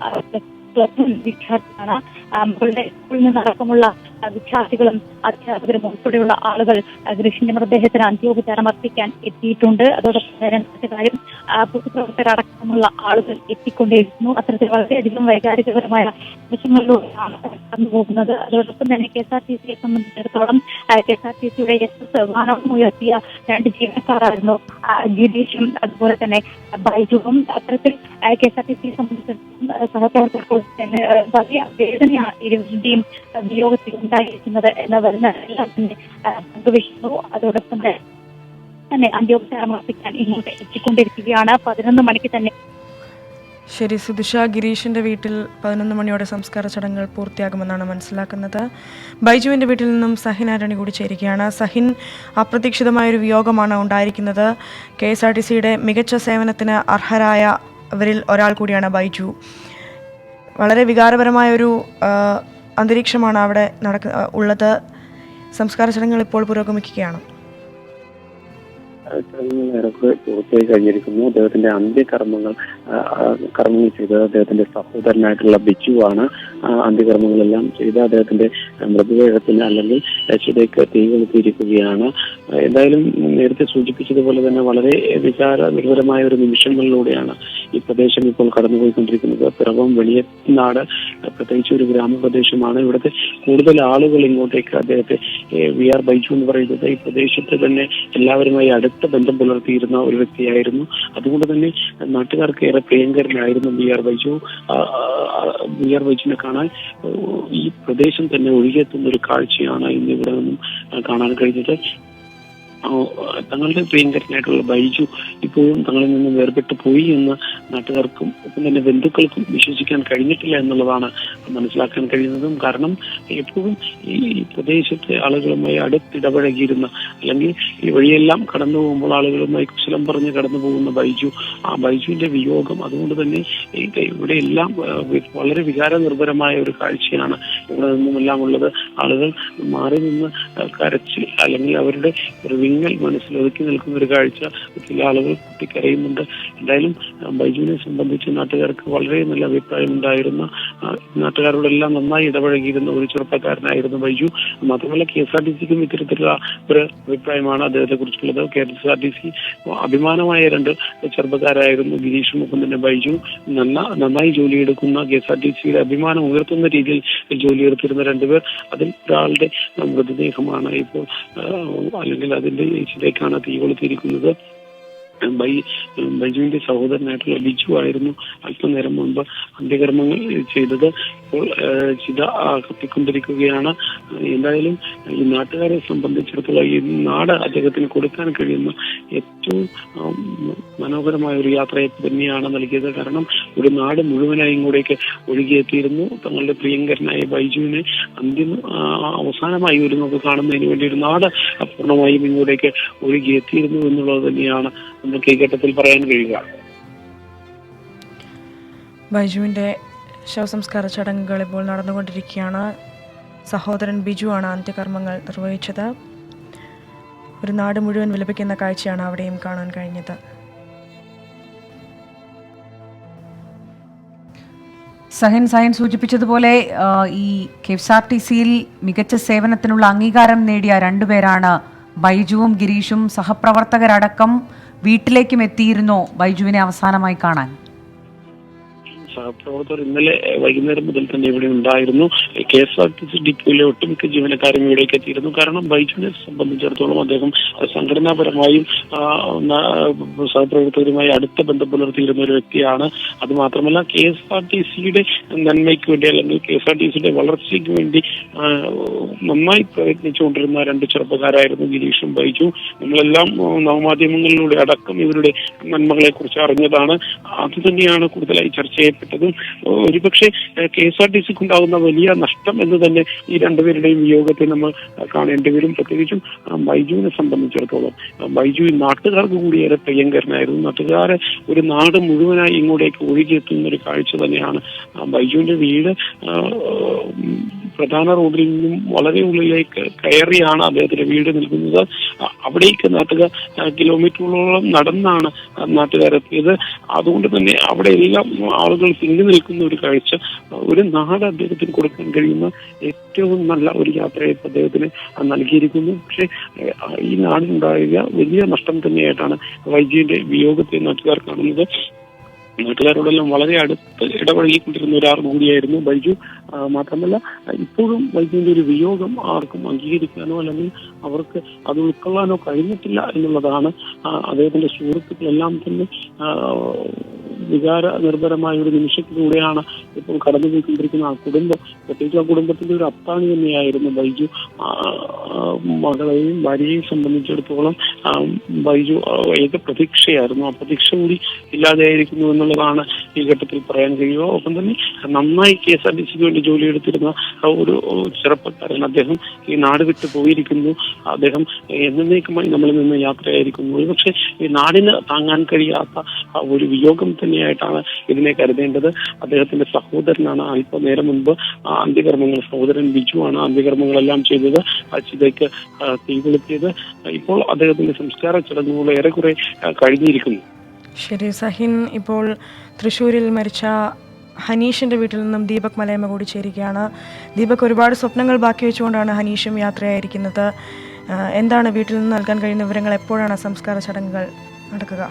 വിദ്യാർത്ഥിയാണ്. മകളുടെ സ്കൂളിൽ നിന്നടക്കമുള്ള വിദ്യാർത്ഥികളും അധ്യാപകരും ഉൾപ്പെടെയുള്ള ആളുകൾ ഗിരീഷിന്റെ മൃതദേഹത്തിന് അന്ത്യോപചാരം അർപ്പിക്കാൻ എത്തിയിട്ടുണ്ട്. അതോടൊപ്പം രണ്ടാമത്തെ കാര്യം പൊതുപ്രവർത്തകരടക്കമുള്ള ആളുകൾ എത്തിക്കൊണ്ടിരിക്കുന്നു. അത്തരത്തിൽ വളരെയധികം വൈകാരികപരമായ വിഷയങ്ങളിലൂടെയാണ് കടന്നുപോകുന്നത്. അതോടൊപ്പം തന്നെ KSRTCയെ സംബന്ധിച്ചിടത്തോളം KSRTCയുടെ വാഹനം ഉയർത്തിയ 2 ജീവനക്കാരായിരുന്നു ഗിരീഷും അതുപോലെ തന്നെ ബൈജുവും. അത്തരത്തിൽ KSRTCയെ സംബന്ധിച്ചിടത്തോളം സഹപ്രവർത്തകർക്ക് തന്നെ വലിയ വേദനയാണ് ഇരുവരുടെയും വിയോഗത്തിൽ ഉണ്ടായിരിക്കുന്നത് എന്ന് വരുന്ന എല്ലാം തന്നെ പങ്കുവയ്ക്കുന്നു. അതോടൊപ്പം തന്നെ അന്ത്യോപചാരം അർപ്പിക്കാൻ ഇങ്ങോട്ട് എത്തിക്കൊണ്ടിരിക്കുകയാണ്. 11 മണിക്ക് തന്നെ. ശരി സുധിഷ, ഗിരീഷിൻ്റെ വീട്ടിൽ 11 മണിയോടെ സംസ്കാര ചടങ്ങുകൾ പൂർത്തിയാകുമെന്നാണ് മനസ്സിലാക്കുന്നത്. ബൈജുവിൻ്റെ വീട്ടിൽ നിന്നും സഹിൻ ആന്റണി കൂടി ചേരുകയാണ്. സഹിൻ, അപ്രതീക്ഷിതമായൊരു വിയോഗമാണ് ഉണ്ടായിരിക്കുന്നത്. KSRTCയുടെ മികച്ച സേവനത്തിന് അർഹരായവരിൽ ഒരാൾ കൂടിയാണ് ബൈജു. വളരെ വികാരപരമായൊരു അന്തരീക്ഷമാണ് അവിടെ ഉള്ളത്. സംസ്കാര ചടങ്ങുകൾ ഇപ്പോൾ പുരോഗമിക്കുകയാണ്. ചടങ്ങുകളേറെക്കുറെ പൂർത്തിയായി കഴിഞ്ഞിരിക്കുന്നു. അദ്ദേഹത്തിന്റെ അന്ത്യകർമ്മങ്ങൾ ചെയ്തത് അദ്ദേഹത്തിന്റെ സഹോദരനായിട്ടുള്ള ബിജുവാണ്. അന്ത്യകർമ്മങ്ങളെല്ലാം ചെയ്ത് അദ്ദേഹത്തിന്റെ മൃതദേഹത്തിന് അല്ലെങ്കിൽ ചിതയ്ക്ക് തീ കൊളുത്തിയിരിക്കുകയാണ്. എന്തായാലും നേരത്തെ സൂചിപ്പിച്ചതുപോലെ തന്നെ വളരെ വികാര നിർഭരമായ ഒരു നിമിഷങ്ങളിലൂടെയാണ് ഈ പ്രദേശം ഇപ്പോൾ കടന്നുപോയിക്കൊണ്ടിരിക്കുന്നത്. പിറവം വെളിയനാട് പ്രത്യേകിച്ച് ഒരു ഗ്രാമപ്രദേശമാണ്. ഇവിടുത്തെ കൂടുതൽ ആളുകൾ ഇങ്ങോട്ടേക്ക് അദ്ദേഹത്തെ VR ബൈജു എന്ന് പറയുന്നത് ഈ പ്രദേശത്ത് തന്നെ എല്ലാവരുമായി അടുത്ത ബന്ധം പുലർത്തിയിരുന്ന ഒരു വ്യക്തിയായിരുന്നു. അതുകൊണ്ട് തന്നെ നാട്ടുകാർക്ക് ഏറെ പ്രിയങ്കരനായിരുന്നു VR ബൈജു. VR ബൈജുവിനെ കാണാൻ ഈ പ്രദേശം തന്നെ ഒഴുകിയെത്തുന്ന ഒരു കാഴ്ചയാണ് ഇന്ന് ഇവിടെ നിന്നും കാണാൻ കഴിഞ്ഞത്. തങ്ങളുടെ പ്രിയങ്കരനായിട്ടുള്ള ബൈജു ഇപ്പോഴും തങ്ങളിൽ നിന്ന് വേർപെട്ടു പോയി എന്ന് നാട്ടുകാർക്കും ഒപ്പം തന്നെ ബന്ധുക്കൾക്കും വിശ്വസിക്കാൻ കഴിഞ്ഞിട്ടില്ല എന്നുള്ളതാണ് മനസ്സിലാക്കാൻ കഴിയുന്നതും. കാരണം എപ്പോഴും ഈ പ്രദേശത്തെ ആളുകളുമായി അടുത്തിടപഴകിയിരുന്ന അല്ലെങ്കിൽ ഈ വഴിയെല്ലാം കടന്നു പോകുമ്പോൾ ആളുകളുമായി കുശലം പറഞ്ഞ് കടന്നു പോകുന്ന ബൈജു, ആ ബൈജുവിന്റെ വിയോഗം അതുകൊണ്ട് തന്നെ ഇവിടെ എല്ലാം വളരെ വികാര നിർഭരമായ ഒരു കാഴ്ചയാണ് ഇവിടെ നിന്നുമെല്ലാം ഉള്ളത്. ആളുകൾ മാറി നിന്ന് കരച്ചിൽ അല്ലെങ്കിൽ അവരുടെ ഒരു വിങ്ങൽ മനസ്സിൽ ഒതുക്കി നിൽക്കുന്ന ഒരു കാഴ്ച ചില ആളുകൾ പൊട്ടിക്കരയുന്നുണ്ട്. എന്തായാലും ബൈജുവിനെ സംബന്ധിച്ച് നാട്ടുകാർക്ക് വളരെ നല്ല അഭിപ്രായം ഉണ്ടായിരുന്ന, നാട്ടുകാരോടെല്ലാം നന്നായി ഇടപഴകിയിരുന്ന ഒരു ചെറുപ്പക്കാരനായിരുന്നു ബൈജു. മാത്രമല്ല KSRTCക്കും ഇത്തരത്തിലുള്ള ഒരു അഭിപ്രായമാണ് അദ്ദേഹത്തെ കുറിച്ചുള്ളത്. KSRTC അഭിമാനമായ 2 ചെറുപ്പക്കാരായിരുന്നു ഗിരീഷും ഒപ്പം തന്നെ ബൈജു. നന്നായി ജോലിയെടുക്കുന്ന KSRTCയുടെ അഭിമാനം ഉയർത്തുന്ന രീതിയിൽ ജോലിയെടുത്തിരുന്ന 2 പേർ. അതിൽ ഒരാളുടെ മൃതദേഹമാണ് ഇപ്പോൾ അല്ലെങ്കിൽ അതിന്റെ ചിതയ്ക്കാണ് തീ കൊളുത്തിയിരിക്കുന്നത്. ബൈജുവിന്റെ സഹോദരനായിട്ടുള്ള ബിജു ആയിരുന്നു അല്പനേരം മുൻപ് അന്ത്യകർമ്മങ്ങൾ ചെയ്തത്. ഇപ്പോൾ ചിത കത്തിക്കൊണ്ടിരിക്കുകയാണ്. എന്തായാലും ഈ നാട്ടുകാരെ സംബന്ധിച്ചിടത്തോളം ഈ നാട് അദ്ദേഹത്തിന് കൊടുക്കാൻ കഴിയുന്ന ഏറ്റവും മനോഹരമായ ഒരു യാത്രയെ തന്നെയാണ് നൽകിയത്. കാരണം ഒരു നാട് മുഴുവനായി ഇങ്ങോട്ടേക്ക് ഒഴുകിയെത്തിയിരുന്നു. തങ്ങളുടെ പ്രിയങ്കരനായ ബൈജുവിനെ അവസാനമായി ഒരു നോക്ക് കാണുന്നതിന് വേണ്ടി ഒരു നാട് പൂർണ്ണമായും ഇങ്ങോട്ടേക്ക് ഒഴുകിയെത്തിയിരുന്നു എന്നുള്ളത് തന്നെയാണ് നമുക്ക് ഈ ഘട്ടത്തിൽ പറയാൻ കഴിയുക. ബൈജുവിൻ്റെ ശവസംസ്കാര ചടങ്ങുകൾ ഇപ്പോൾ നടന്നുകൊണ്ടിരിക്കുകയാണ്. സഹോദരൻ ബിജുവാണ് അന്ത്യകർമ്മങ്ങൾ നിർവഹിച്ചത്. ഒരു നാട് മുഴുവൻ വിലപിക്കുന്ന കാഴ്ചയാണ് അവിടെയും കാണാൻ കഴിഞ്ഞത്. സഹിൻ സൂചിപ്പിച്ചതുപോലെ ഈ KSRTCയിൽ മികച്ച സേവനത്തിനുള്ള അംഗീകാരം നേടിയ 2 പേരാണ് ബൈജുവും ഗിരീഷും. സഹപ്രവർത്തകരടക്കം വീട്ടിലേക്കും എത്തിയിരുന്നോ ബൈജുവിനെ അവസാനമായി കാണാൻ? സഹപ്രവർത്തകർ ഇന്നലെ വൈകുന്നേരം മുതൽ തന്നെ ഇവിടെ ഉണ്ടായിരുന്നു. KSRTC ഡിപ്പോയിലെ ഒട്ടുമിക്ക ജീവനക്കാരും ഇവിടേക്ക് എത്തിയിരുന്നു. കാരണം ബൈജുവിനെ സംബന്ധിച്ചിടത്തോളം അദ്ദേഹം സംഘടനാപരമായും സഹപ്രവർത്തകരുമായി അടുത്ത ബന്ധം പുലർത്തിയിരുന്ന ഒരു വ്യക്തിയാണ്. അതുമാത്രമല്ല KSRTCയുടെ നന്മയ്ക്ക് വേണ്ടി അല്ലെങ്കിൽ KSRTCയുടെ വളർച്ചയ്ക്ക് വേണ്ടി നന്നായി പ്രയത്നിച്ചുകൊണ്ടിരുന്ന രണ്ട് ചെറുപ്പക്കാരായിരുന്നു ഗിരീഷും ബൈജു. നമ്മളെല്ലാം നവമാധ്യമങ്ങളിലൂടെ അടക്കം ഇവരുടെ നന്മകളെ കുറിച്ച് അറിഞ്ഞതാണ്. അത് തന്നെയാണ് കൂടുതലായി ചർച്ച ചെയ്യപ്പെട്ടതും. ഒരുപക്ഷെ KSRTCക്ക് ഉണ്ടാകുന്ന വലിയ നഷ്ടം എന്ന് തന്നെ ഈ രണ്ടുപേരുടെയും വിയോഗത്തെ നമ്മൾ കാണേണ്ടി വരും. പ്രത്യേകിച്ചും ബൈജുവിനെ സംബന്ധിച്ചിടത്തോളം ബൈജു നാട്ടുകാർക്ക് കൂടി ഏറെ പ്രിയങ്കരനായിരുന്നു. നാട്ടുകാരെ ഒരു നാട് മുഴുവനായി ഇങ്ങോട്ടേക്ക് ഒഴുകിയെത്തുന്ന ഒരു കാഴ്ച തന്നെയാണ്. ബൈജുവിന്റെ വീട് പ്രധാന റോഡിൽ നിന്നും വളരെ ഉള്ളിലേക്ക് കയറിയാണ് അദ്ദേഹത്തിന്റെ വീട് നിൽക്കുന്നത്. അവിടേക്ക് നാട്ടുകാർ കിലോമീറ്ററുകളോളം നടന്നാണ് നാട്ടുകാരെത്തിയത്. അതുകൊണ്ട് തന്നെ അവിടെ എല്ലാം ആളുകൾ തിങ്ങി നിൽക്കുന്ന ഒരു കാഴ്ച. ഒരു നാട് അദ്ദേഹത്തിന് കൊടുക്കാൻ കഴിയുന്ന ഏറ്റവും നല്ല ഒരു യാത്രയെ അദ്ദേഹത്തിന് നൽകിയിരിക്കുന്നു. പക്ഷെ ഈ നാടിനുണ്ടായ വലിയ നഷ്ടം തന്നെയായിട്ടാണ് ബൈജുവിന്റെ വിയോഗത്തെ നാട്ടുകാർ കാണുന്നത്. നാട്ടുകാരോടെല്ലാം വളരെ അടുത്ത് ഇടപഴകിക്കൊണ്ടിരുന്ന ഒരാൾ കൂടിയായിരുന്നു ബൈജു. മാത്രമല്ല ഇപ്പോഴും ബൈജുവിന്റെ ഒരു വിയോഗം ആർക്കും അംഗീകരിക്കാനോ അല്ലെങ്കിൽ അവർക്ക് അത് ഉൾക്കൊള്ളാനോ കഴിഞ്ഞിട്ടില്ല എന്നുള്ളതാണ്. അദ്ദേഹത്തിന്റെ സുഹൃത്തുക്കളെല്ലാം തന്നെ വികാര നിർഭരമായ ഒരു നിമിഷത്തിലൂടെയാണ് ഇപ്പോൾ കടന്നുപോയിക്കൊണ്ടിരിക്കുന്ന ആ കുടുംബം. പ്രത്യേകിച്ച് ആ കുടുംബത്തിന്റെ ഒരു അത്താണി തന്നെയായിരുന്നു ബൈജു. മകളെയും ഭാര്യയെയും സംബന്ധിച്ചിടത്തോളം ബൈജു ഏക പ്രതീക്ഷയായിരുന്നു. ആ പ്രതീക്ഷ കൂടി ഇല്ലാതെയായിരിക്കുന്നു എന്നുള്ളതാണ് ഈ ഘട്ടത്തിൽ പറയാൻ കഴിയുക. ഒപ്പം തന്നെ നന്നായി KSRTCക്ക് വേണ്ടി ജോലിയെടുത്തിരുന്ന ഒരു ചെറുപ്പക്കാരൻ അദ്ദേഹം ഈ നാട് വിട്ടു പോയിരിക്കുന്നു. അദ്ദേഹം എന്നേക്കുമായി നമ്മളിൽ നിന്ന് യാത്രയായിരിക്കുന്നു. പക്ഷെ ഈ നാടിന് താങ്ങാൻ കഴിയാത്ത ഒരു വിയോഗം തന്നെയായിട്ടാണ് ഇതിനെ കരുതേണ്ടത്. അദ്ദേഹത്തിന്റെ സഹോദരനാണ് അല്പനേരം മുൻപ് അന്ത്യകർമ്മങ്ങൾ, സഹോദരൻ ബിജുവാണ് അന്ത്യകർമ്മങ്ങളെല്ലാം ചെയ്തത്. ചിതയ്ക്ക് തീ കൊളുത്തിയത്. ഇപ്പോൾ അദ്ദേഹത്തിന്റെ സംസ്കാര ചടങ്ങുകൾ ഏറെക്കുറെ കഴിഞ്ഞിരിക്കുന്നു. ശരി സഹിൻ, ഇപ്പോൾ തൃശ്ശൂരിൽ മരിച്ച ഹനീഷിൻ്റെ വീട്ടിൽ നിന്നും ദീപക് മലയമ്മ കൂടി ചേരുകയാണ്. ദീപക്, ഒരുപാട് സ്വപ്നങ്ങൾ ബാക്കി വെച്ചുകൊണ്ടാണ് ഹനീഷും യാത്രയായിരിക്കുന്നത്. എന്താണ് വീട്ടിൽ നിന്ന് നൽകാൻ കഴിയുന്ന വിവരങ്ങൾ? എപ്പോഴാണ് സംസ്കാര ചടങ്ങുകൾ നടക്കുക?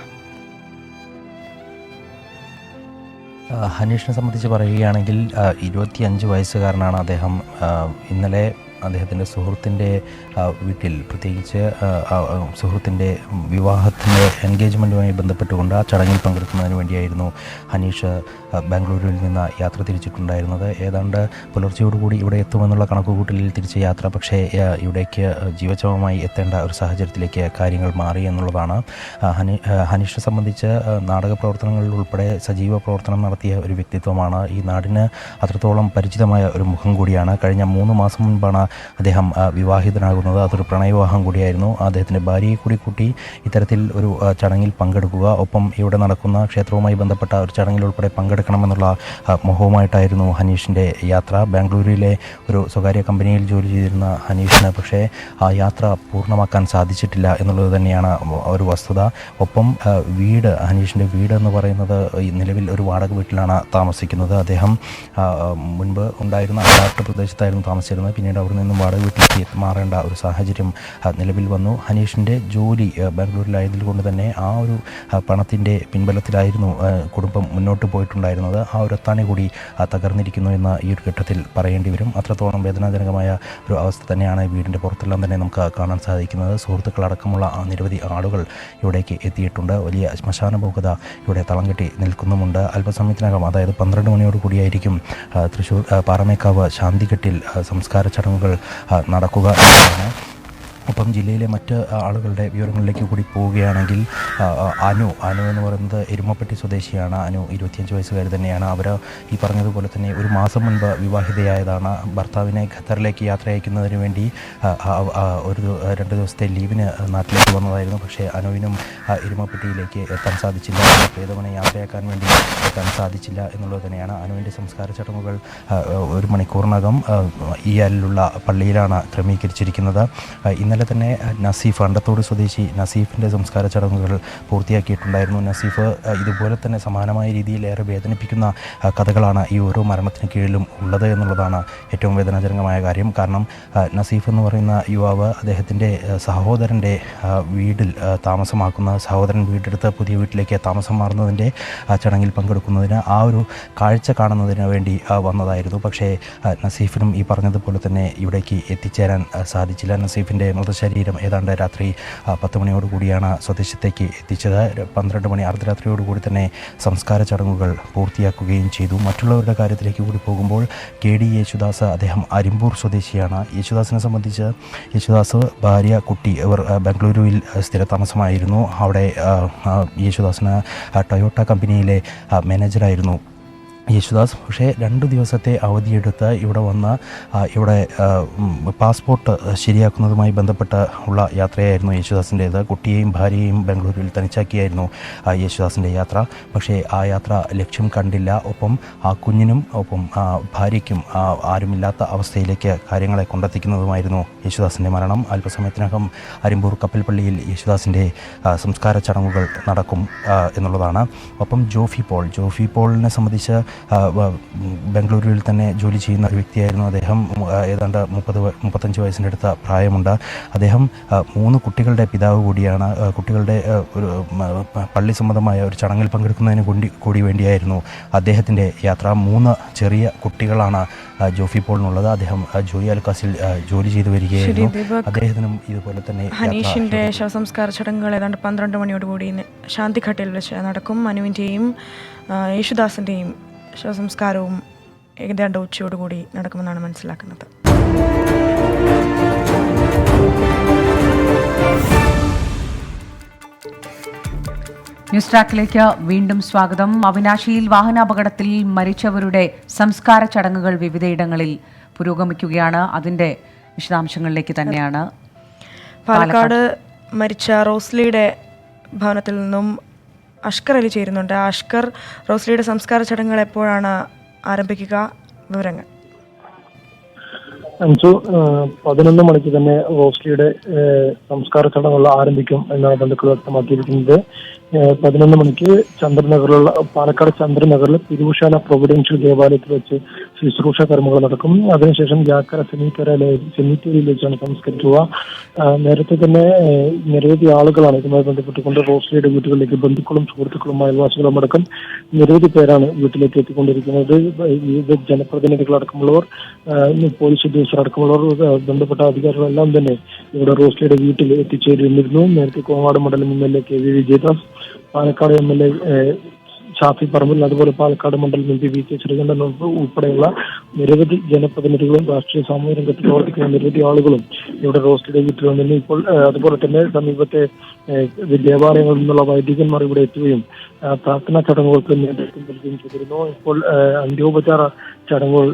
ഹനീഷിനെ സംബന്ധിച്ച് പറയുകയാണെങ്കിൽ 25 വയസ്സുകാരനാണ് അദ്ദേഹം. ഇന്നലെ അദ്ദേഹത്തിൻ്റെ സുഹൃത്തിൻ്റെ വീട്ടിൽ, പ്രത്യേകിച്ച് സുഹൃത്തിൻ്റെ വിവാഹത്തിൻ്റെ എൻഗേജ്മെൻറ്റുമായി ബന്ധപ്പെട്ടുകൊണ്ട് ആ ചടങ്ങിൽ പങ്കെടുക്കുന്നതിന് വേണ്ടിയായിരുന്നു ഹനീഷ് ബാംഗ്ലൂരിൽ നിന്ന് യാത്ര തിരിച്ചിട്ടുണ്ടായിരുന്നത്. ഏതാണ്ട് പുലർച്ചയോടുകൂടി ഇവിടെ എത്തുമെന്നുള്ള കണക്കുകൂട്ടലിൽ തിരിച്ച യാത്ര പക്ഷേ ഇവിടേക്ക് ജീവച്ഛവമായി എത്തേണ്ട ഒരു സാഹചര്യത്തിലേക്ക് കാര്യങ്ങൾ മാറി എന്നുള്ളതാണ്. ഹനീഷിനെ സംബന്ധിച്ച് നാടക പ്രവർത്തനങ്ങളിൽ ഉൾപ്പെടെ സജീവ പ്രവർത്തനം നടത്തിയ ഒരു വ്യക്തിത്വമാണ്. ഈ നാടിന് അത്രത്തോളം പരിചിതമായ ഒരു മുഖം കൂടിയാണ്. കഴിഞ്ഞ 3 മാസം മുൻപാണ് അദ്ദേഹം വിവാഹിതനാകുന്നത്. അതൊരു പ്രണയവിവാഹം കൂടിയായിരുന്നു. അദ്ദേഹത്തിൻ്റെ ഭാര്യയെ കൂടി കൂട്ടി ഇത്തരത്തിൽ ഒരു ചടങ്ങിൽ പങ്കെടുക്കുക, ഒപ്പം ഇവിടെ നടക്കുന്ന ക്ഷേത്രവുമായി ബന്ധപ്പെട്ട ഒരു ചടങ്ങിൽ ഉൾപ്പെടെ പങ്കെടുക്കണമെന്നുള്ള മോഹവുമായിട്ടായിരുന്നു ഹനീഷിൻ്റെ യാത്ര. ബാംഗ്ലൂരിലെ ഒരു സ്വകാര്യ കമ്പനിയിൽ ജോലി ചെയ്തിരുന്ന ഹനീഷിന് പക്ഷേ ആ യാത്ര പൂർണ്ണമാക്കാൻ സാധിച്ചിട്ടില്ല എന്നുള്ളത് തന്നെയാണ് ഒരു വസ്തുത. ഒപ്പം ഹനീഷിൻ്റെ വീട് എന്ന് പറയുന്നത് നിലവിൽ ഒരു വാടക വീട്ടിലാണ് താമസിക്കുന്നത്. അദ്ദേഹം മുൻപ് ഉണ്ടായിരുന്ന അടാട്ട് പ്രദേശത്തായിരുന്നു താമസിച്ചിരുന്നത്. പിന്നീട് അവിടെ നിന്നും വാടക വീട്ടിലേക്ക് മാറേണ്ട ഒരു സാഹചര്യം നിലവിൽ വന്നു. ഹനീഷിൻ്റെ ജോലി ബാംഗ്ലൂരിലായതിൽ കൊണ്ട് തന്നെ ആ ഒരു പണത്തിൻ്റെ പിൻബലത്തിലായിരുന്നു കുടുംബം മുന്നോട്ട് പോയിട്ടുണ്ടായിരുന്നത്. ആ ഒരു അത്താണി കൂടി തകർന്നിരിക്കുന്നു എന്ന് ഈ ഒരു ഘട്ടത്തിൽ പറയേണ്ടി വരും. അത്രത്തോളം വേദനാജനകമായ ഒരു അവസ്ഥ തന്നെയാണ് വീടിൻ്റെ പുറത്തെല്ലാം തന്നെ നമുക്ക് കാണാൻ സാധിക്കുന്നത്. സുഹൃത്തുക്കളടക്കമുള്ള നിരവധി ആളുകൾ ഇവിടേക്ക് എത്തിയിട്ടുണ്ട്. വലിയ ശ്മശാനഭൂകത ഇവിടെ തളം കെട്ടി നിൽക്കുന്നുമുണ്ട്. അല്പസമയത്തിനകം, അതായത് 12 മണിയോട് കൂടിയായിരിക്കും തൃശ്ശൂർ പാറമേക്കാവ് ശാന്തിഘട്ടിൽ സംസ്കാര ചടങ്ങുകൾ നടക്കുക എന്നതാണ്. ഒപ്പം ജില്ലയിലെ മറ്റ് ആളുകളുടെ വിവരങ്ങളിലേക്ക് കൂടി പോവുകയാണെങ്കിൽ അനു എന്ന് പറയുന്നത് എരുമപ്പെട്ടി സ്വദേശിയാണ്. അനു 25 വയസ്സുകാരി തന്നെയാണ്. അവർ ഈ പറഞ്ഞതുപോലെ തന്നെ ഒരു മാസം മുൻപ് വിവാഹിതയായതാണ്. ഭർത്താവിനെ ഖത്തറിലേക്ക് യാത്ര അയക്കുന്നതിന് വേണ്ടി 2 ദിവസത്തെ ലീവിന് നാട്ടിലേക്ക് വന്നതായിരുന്നു. പക്ഷേ അനുവിനും എരുമപ്പെട്ടിയിലേക്ക് എത്താൻ സാധിച്ചില്ല. പ്രിയതമനെ യാത്രയാക്കാൻ വേണ്ടി എത്താൻ സാധിച്ചില്ല എന്നുള്ളത് തന്നെയാണ്. അനുവിൻ്റെ സംസ്കാര ചടങ്ങുകൾ 1 മണിക്കൂറിനകം ഈയാലിലുള്ള പള്ളിയിലാണ് ക്രമീകരിച്ചിരിക്കുന്നത്. ഇന്നലെ ഇന്നലെ തന്നെ നസീഫ് അണ്ടത്തോട് സ്വദേശി നസീഫിൻ്റെ സംസ്കാര ചടങ്ങുകൾ പൂർത്തിയാക്കിയിട്ടുണ്ടായിരുന്നു. നസീഫ് ഇതുപോലെ തന്നെ സമാനമായ രീതിയിൽ ഏറെ വേദനിപ്പിക്കുന്ന കഥകളാണ് ഈ ഓരോ മരണത്തിന് കീഴിലും ഉള്ളത് എന്നുള്ളതാണ് ഏറ്റവും വേദനാജനകമായ കാര്യം. കാരണം നസീഫ് എന്ന് പറയുന്ന യുവാവ് അദ്ദേഹത്തിൻ്റെ സഹോദരൻ്റെ വീട്ടിൽ താമസമാക്കുന്ന സഹോദരൻ വീടെടുത്ത് പുതിയ വീട്ടിലേക്ക് താമസം മാറുന്നതിൻ്റെ ചടങ്ങിൽ പങ്കെടുക്കുന്നതിന് ആ ഒരു കാഴ്ച കാണുന്നതിന് വേണ്ടി വന്നതായിരുന്നു. പക്ഷേ നസീഫിനും ഈ പറഞ്ഞതുപോലെ തന്നെ ഇവിടേക്ക് എത്തിച്ചേരാൻ സാധിച്ചില്ല. നസീഫിൻ്റെ മൃതശരീരം ഏതാണ്ട് രാത്രി 10 മണിയോടുകൂടിയാണ് സ്വദേശത്തേക്ക് എത്തിച്ചത്. 12 മണി അർദ്ധരാത്രിയോടുകൂടി തന്നെ സംസ്കാര ചടങ്ങുകൾ പൂർത്തിയാക്കുകയും ചെയ്തു. മറ്റുള്ളവരുടെ കാര്യത്തിലേക്ക് കൂടി പോകുമ്പോൾ KD യേശുദാസ്, അദ്ദേഹം അരിമ്പൂർ സ്വദേശിയാണ്. യേശുദാസിനെ സംബന്ധിച്ച് യേശുദാസ്, ഭാര്യ, കുട്ടി ഇവർ ബംഗളൂരുവിൽ സ്ഥിരതാമസമായിരുന്നു. അവിടെ യേശുദാസിന് ടൊയോട്ട കമ്പനിയിലെ മാനേജറായിരുന്നു യേശുദാസ്. പക്ഷേ 2 ദിവസത്തെ അവധിയെടുത്ത് ഇവിടെ വന്ന് ഇവിടെ പാസ്പോർട്ട് ശരിയാക്കുന്നതുമായി ബന്ധപ്പെട്ട് ഉള്ള യാത്രയായിരുന്നു യേശുദാസിൻ്റേത്. കുട്ടിയെയും ഭാര്യയെയും ബംഗളൂരുവിൽ തനിച്ചാക്കിയായിരുന്നു യേശുദാസിൻ്റെ യാത്ര. പക്ഷേ ആ യാത്ര ലക്ഷ്യം കണ്ടില്ല. ഒപ്പം ആ കുഞ്ഞിനും ഒപ്പം ഭാര്യയ്ക്കും ആരുമില്ലാത്ത അവസ്ഥയിലേക്ക് കാര്യങ്ങളെ കൊണ്ടെത്തിക്കുന്നതുമായിരുന്നു യേശുദാസിൻ്റെ മരണം. അല്പസമയത്തിനകം അരിമ്പൂർ കപ്പൽപ്പള്ളിയിൽ യേശുദാസിൻ്റെ സംസ്കാര ചടങ്ങുകൾ നടക്കും എന്നുള്ളതാണ്. ഒപ്പം ജോഫി പോളിനെ സംബന്ധിച്ച് ബംഗളൂരുവിൽ തന്നെ ജോലി ചെയ്യുന്ന ഒരു വ്യക്തിയായിരുന്നു അദ്ദേഹം. ഏതാണ്ട് 35 വയസ്സിൻ്റെ അടുത്ത പ്രായമുണ്ട്. അദ്ദേഹം 3 കുട്ടികളുടെ പിതാവ് കൂടിയാണ്. കുട്ടികളുടെ ഒരു പള്ളി സംബന്ധമായ ഒരു ചടങ്ങിൽ പങ്കെടുക്കുന്നതിന് കൂടി വേണ്ടിയായിരുന്നു അദ്ദേഹത്തിൻ്റെ യാത്ര. 3 ചെറിയ കുട്ടികളാണ് ജോഫി പോളിനുള്ളത്. അദ്ദേഹം ജോയി അൽക്കാസിൽ ജോലി ചെയ്തു വരികയായിരുന്നു. അദ്ദേഹത്തിനും ഇതുപോലെ തന്നെ ഹനീഷിൻ്റെ ശവസംസ്കാര ചടങ്ങുകൾ ഏതാണ്ട് 12 മണിയോടുകൂടി ശാന്തിഘട്ടിൽ വെച്ച് നടക്കും. മനുവിൻ്റെയും യേശുദാസിൻ്റെയും ശവസംസ്കാരവും ഏതാണ്ട് ഉച്ചയോടുകൂടി നടക്കുമെന്നാണ് മനസ്സിലാക്കുന്നത്. ന്യൂസ് ട്രാക്കിലേക്ക് വീണ്ടും സ്വാഗതം. അവിനാശിയിൽ വാഹനാപകടത്തിൽ മരിച്ചവരുടെ സംസ്കാര ചടങ്ങുകൾ വിവിധയിടങ്ങളിൽ പുരോഗമിക്കുകയാണ്. അതിന്റെ വിശദാംശങ്ങളിലേക്ക് തന്നെയാണ്. പാലക്കാട് മരിച്ച റോസ്ലിയുടെ ഭവനത്തിൽ നിന്നും അഷ്കർ അലി ചേരുന്നുണ്ട്. അഷ്കർ, റോസ്ലിയുടെ സംസ്കാര ചടങ്ങുകൾ എപ്പോഴാണ് ആരംഭിക്കുക? വിവരങ്ങൾ. 11 മണിക്ക് തന്നെ റോസ്ലിയുടെ സംസ്കാര ചടങ്ങുകൾ ആരംഭിക്കും എന്നാണ് ബന്ധുക്കൾ വ്യക്തമാക്കിയിരിക്കുന്നത്. 11 മണിക്ക് പാലക്കാട് ചന്ദ്രനഗറിൽ തിരുവുശാല പ്രൊവിഡൻഷ്യൽ ദേവാലയത്തിൽ വെച്ച് ശുശ്രൂഷ കർമ്മങ്ങൾ നടക്കും. അതിനുശേഷം ജാക്കര സെമിത്തേരിയിൽ വെച്ചാണ് സംസ്കരിക്കുക. നേരത്തെ തന്നെ നിരവധി ആളുകളാണ് ഇതുമായി ബന്ധപ്പെട്ടുകൊണ്ട് റോസ്ലിയുടെ വീട്ടുകളിലേക്ക് ബന്ധുക്കളും സുഹൃത്തുക്കളും അയൽവാസികളും അടക്കം നിരവധി പേരാണ് വീട്ടിലേക്ക് എത്തിക്കൊണ്ടിരിക്കുന്നത്. വിവിധ ജനപ്രതിനിധികളടക്കമുള്ളവർ, പോലീസ് ഉദ്യോഗസ്ഥരടക്കമുള്ളവർ, ബന്ധപ്പെട്ട അധികാരികളെല്ലാം തന്നെ ഇവിടെ റോസ്ലിയുടെ വീട്ടിൽ എത്തിച്ചേരുന്നിരുന്നു. നേരത്തെ കോങ്ങാട് മണ്ഡലം MLA KV Vijayadas, Palakkad MLA Shafi Parambil, അതുപോലെ പാലക്കാട് മണ്ഡലം MP VK ശ്രീകണ്ഠൻ ഉൾപ്പെടെയുള്ള നിരവധി ജനപ്രതിനിധികളും രാഷ്ട്രീയ സാമൂഹ്യ രംഗത്ത് പ്രവർത്തിക്കുന്ന നിരവധി ആളുകളും ഇവിടെ റോസ്ലിയുടെ വീട്ടിൽ വന്നിരുന്നു. ഇപ്പോൾ അതുപോലെ തന്നെ സമീപത്തെ ദേവാലയങ്ങളിൽ നിന്നുള്ള വൈദികന്മാർ ഇവിടെ എത്തുകയും പ്രാർത്ഥനാ ചടങ്ങുകൾക്ക് നേതൃത്വം നൽകുകയും ചെയ്തിരുന്നു. ഇപ്പോൾ അന്ത്യോപചാര ചടങ്ങുകൾ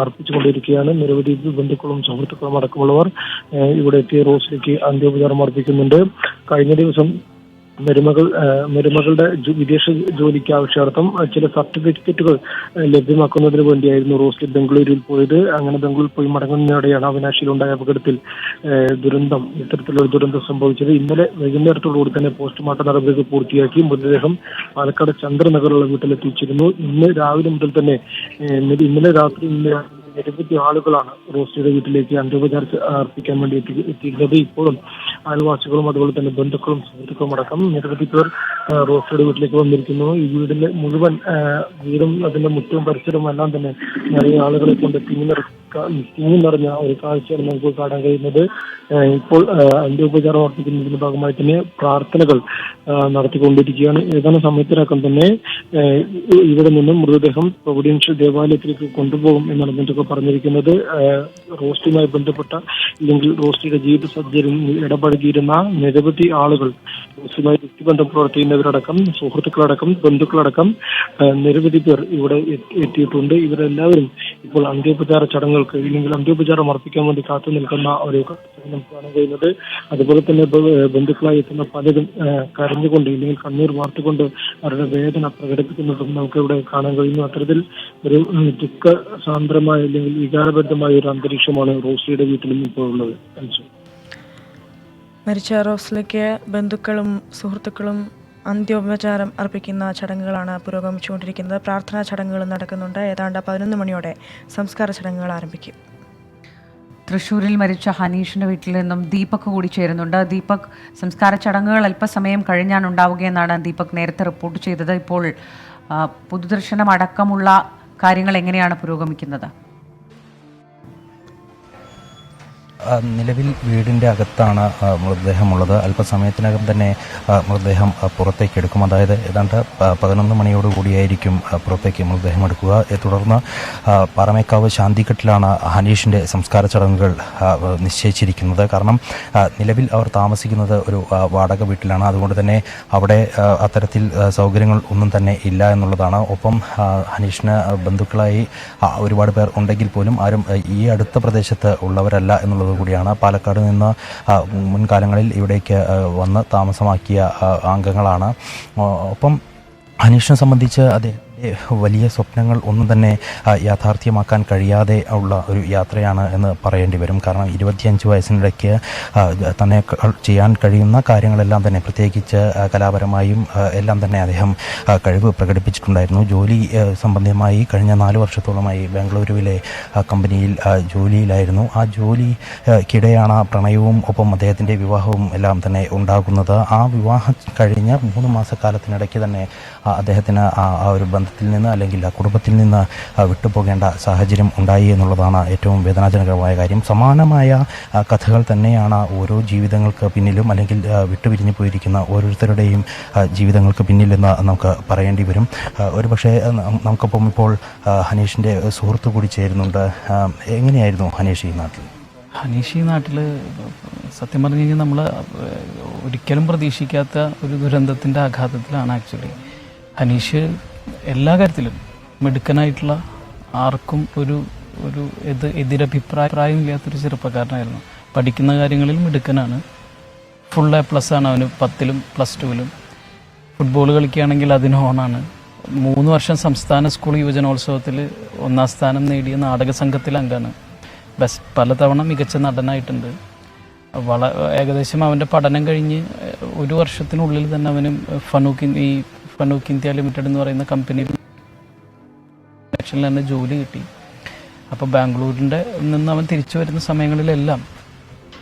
അർപ്പിച്ചുകൊണ്ടിരിക്കുകയാണ്. നിരവധി ബന്ധുക്കളും സുഹൃത്തുക്കളും അടക്കമുള്ളവർ ഇവിടെ എത്തിയ റോസ്ലിക്ക് അന്ത്യോപചാരം അർപ്പിക്കുന്നുണ്ട്. കഴിഞ്ഞ ദിവസം മരുമകളുടെ വിദേശ ജോലിക്ക് ആവശ്യാർത്ഥം ചില സർട്ടിഫിക്കറ്റുകൾ ലഭ്യമാക്കുന്നതിന് വേണ്ടിയായിരുന്നു റോസ്ലി ബംഗളൂരുവിൽ പോയത്. അങ്ങനെ ബംഗളൂരിൽ പോയി മടങ്ങുന്നതിനിടെയാണ് അവിനാശിയിലുണ്ടായ അപകടത്തിൽ ഇത്തരത്തിലൊരു ദുരന്തം സംഭവിച്ചത്. ഇന്നലെ വൈകുന്നേരത്തോടുകൂടി തന്നെ പോസ്റ്റ്മോർട്ടം നടപടികൾ പൂർത്തിയാക്കി മൃതദേഹം പാലക്കാട് ചന്ദ്രനഗറുള്ള വീട്ടിലെത്തിച്ചിരുന്നു. ഇന്ന് രാവിലെ മുതൽ തന്നെ ഇന്നലെ രാത്രി നിരവധി ആളുകളാണ് റോസ്ലിയുടെ വീട്ടിലേക്ക് അന്ത്യോപചാരം അർപ്പിക്കാൻ വേണ്ടി എത്തിയിരുന്നത്. ഇപ്പോഴും അയൽവാസികളും അതുപോലെ തന്നെ ബന്ധുക്കളും സുഹൃത്തുക്കളും അടക്കം നിരവധി പേർ റോസ്ലിയുടെ വീട്ടിലേക്ക് വന്നിരിക്കുന്നു. ഈ വീടിന്റെ മുഴുവൻ വീടും അതിന്റെ മുറ്റവും പരിസരവും എല്ലാം തന്നെ നിറയെ ആളുകളെ കൊണ്ട് തിങ്ങി നിറഞ്ഞ ഒരു കാഴ്ചയാണ് നമുക്ക് കാണാൻ കഴിയുന്നത്. ഇപ്പോൾ അന്ത്യോപചാരം അർപ്പിക്കുന്നതിന്റെ ഭാഗമായി തന്നെ പ്രാർത്ഥനകൾ നടത്തിക്കൊണ്ടിരിക്കുകയാണ്. ഏതാനും സമയത്തിനകം തന്നെ ഇവിടെ നിന്നും മൃതദേഹം പ്രൊവിഡൻഷ്യൽ ദേവാലയത്തിലേക്ക് കൊണ്ടുപോകും എന്നാണ് ബന്ധുക്കൾ പറഞ്ഞിരിക്കുന്നത്. റോസ്ലിയുമായി ബന്ധപ്പെട്ട ഇല്ലെങ്കിൽ റോസ്ലിയുടെ ജീവിത സാഹചര്യം ഇടപഴകിയിരുന്ന നിരവധി ആളുകൾ, റോസ്ലിയുമായി വ്യക്തിബന്ധം പ്രവർത്തിക്കുന്നവരടക്കം, സുഹൃത്തുക്കളടക്കം, ബന്ധുക്കളടക്കം നിരവധി പേർ ഇവിടെ എത്തിയിട്ടുണ്ട്. ഇവരെല്ലാവരും ഇപ്പോൾ അന്ത്യോപചാര ചടങ്ങുകൾക്ക് ഇല്ലെങ്കിൽ അന്ത്യോപചാരം അർപ്പിക്കാൻ വേണ്ടി കാത്തു നിൽക്കുന്ന ഒരു നമുക്ക് കാണാൻ കഴിയുന്നത്. അതുപോലെ തന്നെ ബന്ധുക്കളായി എത്തുന്ന പലരും കരഞ്ഞുകൊണ്ട് ഇല്ലെങ്കിൽ കണ്ണീർ വാർത്തുകൊണ്ട് അവരുടെ വേദന പ്രകടിപ്പിക്കുന്നതും നമുക്ക് ഇവിടെ കാണാൻ കഴിയുന്നു. അത്തരത്തിൽ ഒരു ദുഃഖസാന്ദ്രമായ അല്ലെങ്കിൽ വികാരബദ്ധമായ ഒരു അന്തരീക്ഷമാണ് റോസ്ലിയുടെ വീട്ടിലും ഇപ്പോൾ ഉള്ളത്. മരിച്ച റോസ്ലിക്ക് ബന്ധുക്കളും സുഹൃത്തുക്കളും അന്ത്യോപചാരം അർപ്പിക്കുന്ന ചടങ്ങുകളാണ് പുരോഗമിച്ചുകൊണ്ടിരിക്കുന്നത്. പ്രാർത്ഥനാ ചടങ്ങുകൾ നടക്കുന്നുണ്ട്. ഏതാണ്ട് 11 മണിയോടെ സംസ്കാര ചടങ്ങുകൾ ആരംഭിക്കും. തൃശ്ശൂരിൽ മരിച്ച ഹനീഷിന്റെ വീട്ടിൽ നിന്നും ദീപക് കൂടി ചേരുന്നുണ്ട്. ദീപക്, സംസ്കാര ചടങ്ങുകൾ അല്പസമയം കഴിഞ്ഞാണ് ഉണ്ടാവുകയെന്നാണ് ദീപക് നേരത്തെ റിപ്പോർട്ട് ചെയ്തത്. ഇപ്പോൾ പൊതുദർശനം അടക്കമുള്ള കാര്യങ്ങൾ എങ്ങനെയാണ് പുരോഗമിക്കുന്നത്? നിലവിൽ വീടിൻ്റെ അകത്താണ് മൃതദേഹമുള്ളത്. അല്പസമയത്തിനകം തന്നെ മൃതദേഹം പുറത്തേക്ക് എടുക്കും. അതായത് ഏതാണ്ട് 11 മണിയോടുകൂടിയായിരിക്കും പുറത്തേക്ക് മൃതദേഹം എടുക്കുക. തുടർന്ന് പാറമേക്കാവ് ശാന്തിഘട്ടിലാണ് ഹനീഷിൻ്റെ സംസ്കാര ചടങ്ങുകൾ നിശ്ചയിച്ചിരിക്കുന്നത്. കാരണം നിലവിൽ അവർ താമസിക്കുന്നത് ഒരു വാടക വീട്ടിലാണ്. അതുകൊണ്ട് തന്നെ അവിടെ അത്തരത്തിൽ സൗകര്യങ്ങൾ ഒന്നും തന്നെ ഇല്ല എന്നുള്ളതാണ്. ഒപ്പം ഹനീഷിന് ബന്ധുക്കളായി ഒരുപാട് പേർ ഉണ്ടെങ്കിൽ പോലും ആരും ഈ അടുത്ത പ്രദേശത്ത് ഉള്ളവരല്ല എന്നുള്ളത് കൂടിയാണ്. പാലക്കാട് നിന്ന് മുൻകാലങ്ങളിൽ ഇവിടേക്ക് വന്ന് താമസമാക്കിയ അംഗങ്ങളാണ്. ഒപ്പം ഹനീഷിനെ സംബന്ധിച്ച് വലിയ സ്വപ്നങ്ങൾ ഒന്നും തന്നെ യാഥാർത്ഥ്യമാക്കാൻ കഴിയാതെ ഉള്ള ഒരു യാത്രയാണ് എന്ന് പറയേണ്ടി വരും. കാരണം 25 വയസ്സിനിടയ്ക്ക് തന്നെ ചെയ്യാൻ കഴിയുന്ന കാര്യങ്ങളെല്ലാം തന്നെ, പ്രത്യേകിച്ച് കലാപരമായും എല്ലാം തന്നെ അദ്ദേഹം കഴിവ് പ്രകടിപ്പിച്ചിട്ടുണ്ടായിരുന്നു. ജോലി സംബന്ധമായി കഴിഞ്ഞ 4 വർഷത്തോളമായി ബാംഗ്ലൂരുവിലെ കമ്പനിയിൽ ജോലിയിലായിരുന്നു. ആ ജോലിക്കിടെയാണ് പ്രണയവും ഒപ്പം അദ്ദേഹത്തിൻ്റെ വിവാഹവും എല്ലാം തന്നെ ഉണ്ടാകുന്നത്. ആ വിവാഹം കഴിഞ്ഞ 3 മാസക്കാലത്തിനിടയ്ക്ക് തന്നെ അദ്ദേഹത്തിന് ആ ഒരു ബന്ധത്തിൽ നിന്ന് അല്ലെങ്കിൽ ആ കുടുംബത്തിൽ നിന്ന് വിട്ടുപോകേണ്ട സാഹചര്യം ഉണ്ടായി എന്നുള്ളതാണ് ഏറ്റവും വേദനാജനകമായ കാര്യം. സമാനമായ കഥകൾ തന്നെയാണ് ഓരോ ജീവിതങ്ങൾക്ക് പിന്നിലും, അല്ലെങ്കിൽ വിട്ടുപിരിഞ്ഞു പോയിരിക്കുന്ന ഓരോരുത്തരുടെയും ജീവിതങ്ങൾക്ക് പിന്നിലെന്ന് നമുക്ക് പറയേണ്ടി വരും. ഒരുപക്ഷെ നമുക്കൊപ്പം ഇപ്പോൾ ഹനീഷിൻ്റെ സുഹൃത്ത് കൂടി ചേരുന്നുണ്ട്. എങ്ങനെയായിരുന്നു ഹനീഷ് ഈ നാട്ടിൽ? ഹനീഷ് ഈ നാട്ടിൽ സത്യം പറഞ്ഞു കഴിഞ്ഞാൽ നമ്മൾ ഒരിക്കലും പ്രതീക്ഷിക്കാത്ത ഒരു ദുരന്തത്തിൻ്റെ ആഘാതത്തിലാണ് ആക്ച്വലി. ഹനീഷ് എല്ലാ കാര്യത്തിലും മിടുക്കനായിട്ടുള്ള, ആർക്കും ഒരു എതിരഭിപ്രായം ഇല്ലാത്തൊരു ചെറുപ്പക്കാരനായിരുന്നു. പഠിക്കുന്ന കാര്യങ്ങളിൽ മിടുക്കനാണ്. ഫുൾ A+ ആണ് അവന് 10ലും +2ലും. ഫുട്ബോൾ കളിക്കുകയാണെങ്കിൽ അതിന് ഓണാണ്. 3 വർഷം സംസ്ഥാന സ്കൂൾ യുവജനോത്സവത്തിൽ 1ാം സ്ഥാനം നേടിയ നാടക സംഘത്തിലെ അംഗമാണ്. പലതവണ മികച്ച നടനായിട്ടുണ്ട്. ഏകദേശം അവൻ്റെ പഠനം കഴിഞ്ഞ് 1 വർഷത്തിനുള്ളിൽ തന്നെ അവന് ഫനൂക്ക് ഇന്ത്യ ലിമിറ്റഡ് എന്ന് പറയുന്ന കമ്പനിയിൽ തന്നെ ജോലി കിട്ടി. അപ്പോൾ ബാംഗ്ലൂരിൻ്റെ നിന്ന് അവൻ തിരിച്ചു വരുന്ന സമയങ്ങളിലെല്ലാം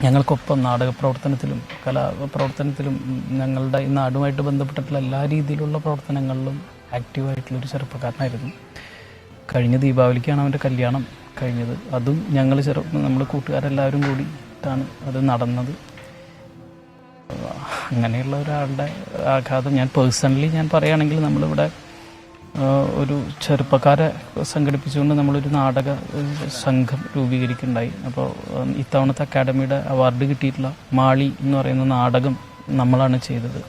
ഞങ്ങൾക്കൊപ്പം നാടക പ്രവർത്തനത്തിലും കലാപ്രവർത്തനത്തിലും ഞങ്ങളുടെ ഈ നാടുമായിട്ട് ബന്ധപ്പെട്ടിട്ടുള്ള എല്ലാ രീതിയിലുള്ള പ്രവർത്തനങ്ങളിലും ആക്റ്റീവായിട്ടുള്ളൊരു ചെറുപ്പക്കാരനായിരുന്നു. കഴിഞ്ഞ ദീപാവലിക്കാണ് അവൻ്റെ കല്യാണം കഴിഞ്ഞത്. അതും നമ്മൾ കൂട്ടുകാരെല്ലാവരും കൂടിയിട്ടാണ് അത് നടന്നത്. അങ്ങനെയുള്ള ഒരാളുടെ ആഘാതം ഞാൻ പേഴ്സണലി പറയുകയാണെങ്കിൽ, നമ്മളിവിടെ ഒരു ചെറുപ്പക്കാരെ സംഘടിപ്പിച്ചുകൊണ്ട് നമ്മളൊരു നാടക സംഘം രൂപീകരിക്കുകയുണ്ടായി. അപ്പോൾ ഇത്തവണത്തെ അക്കാഡമിയുടെ അവാർഡ് കിട്ടിയിട്ടുള്ള മാളി എന്ന് പറയുന്ന നാടകം നമ്മളാണ് ചെയ്തത്.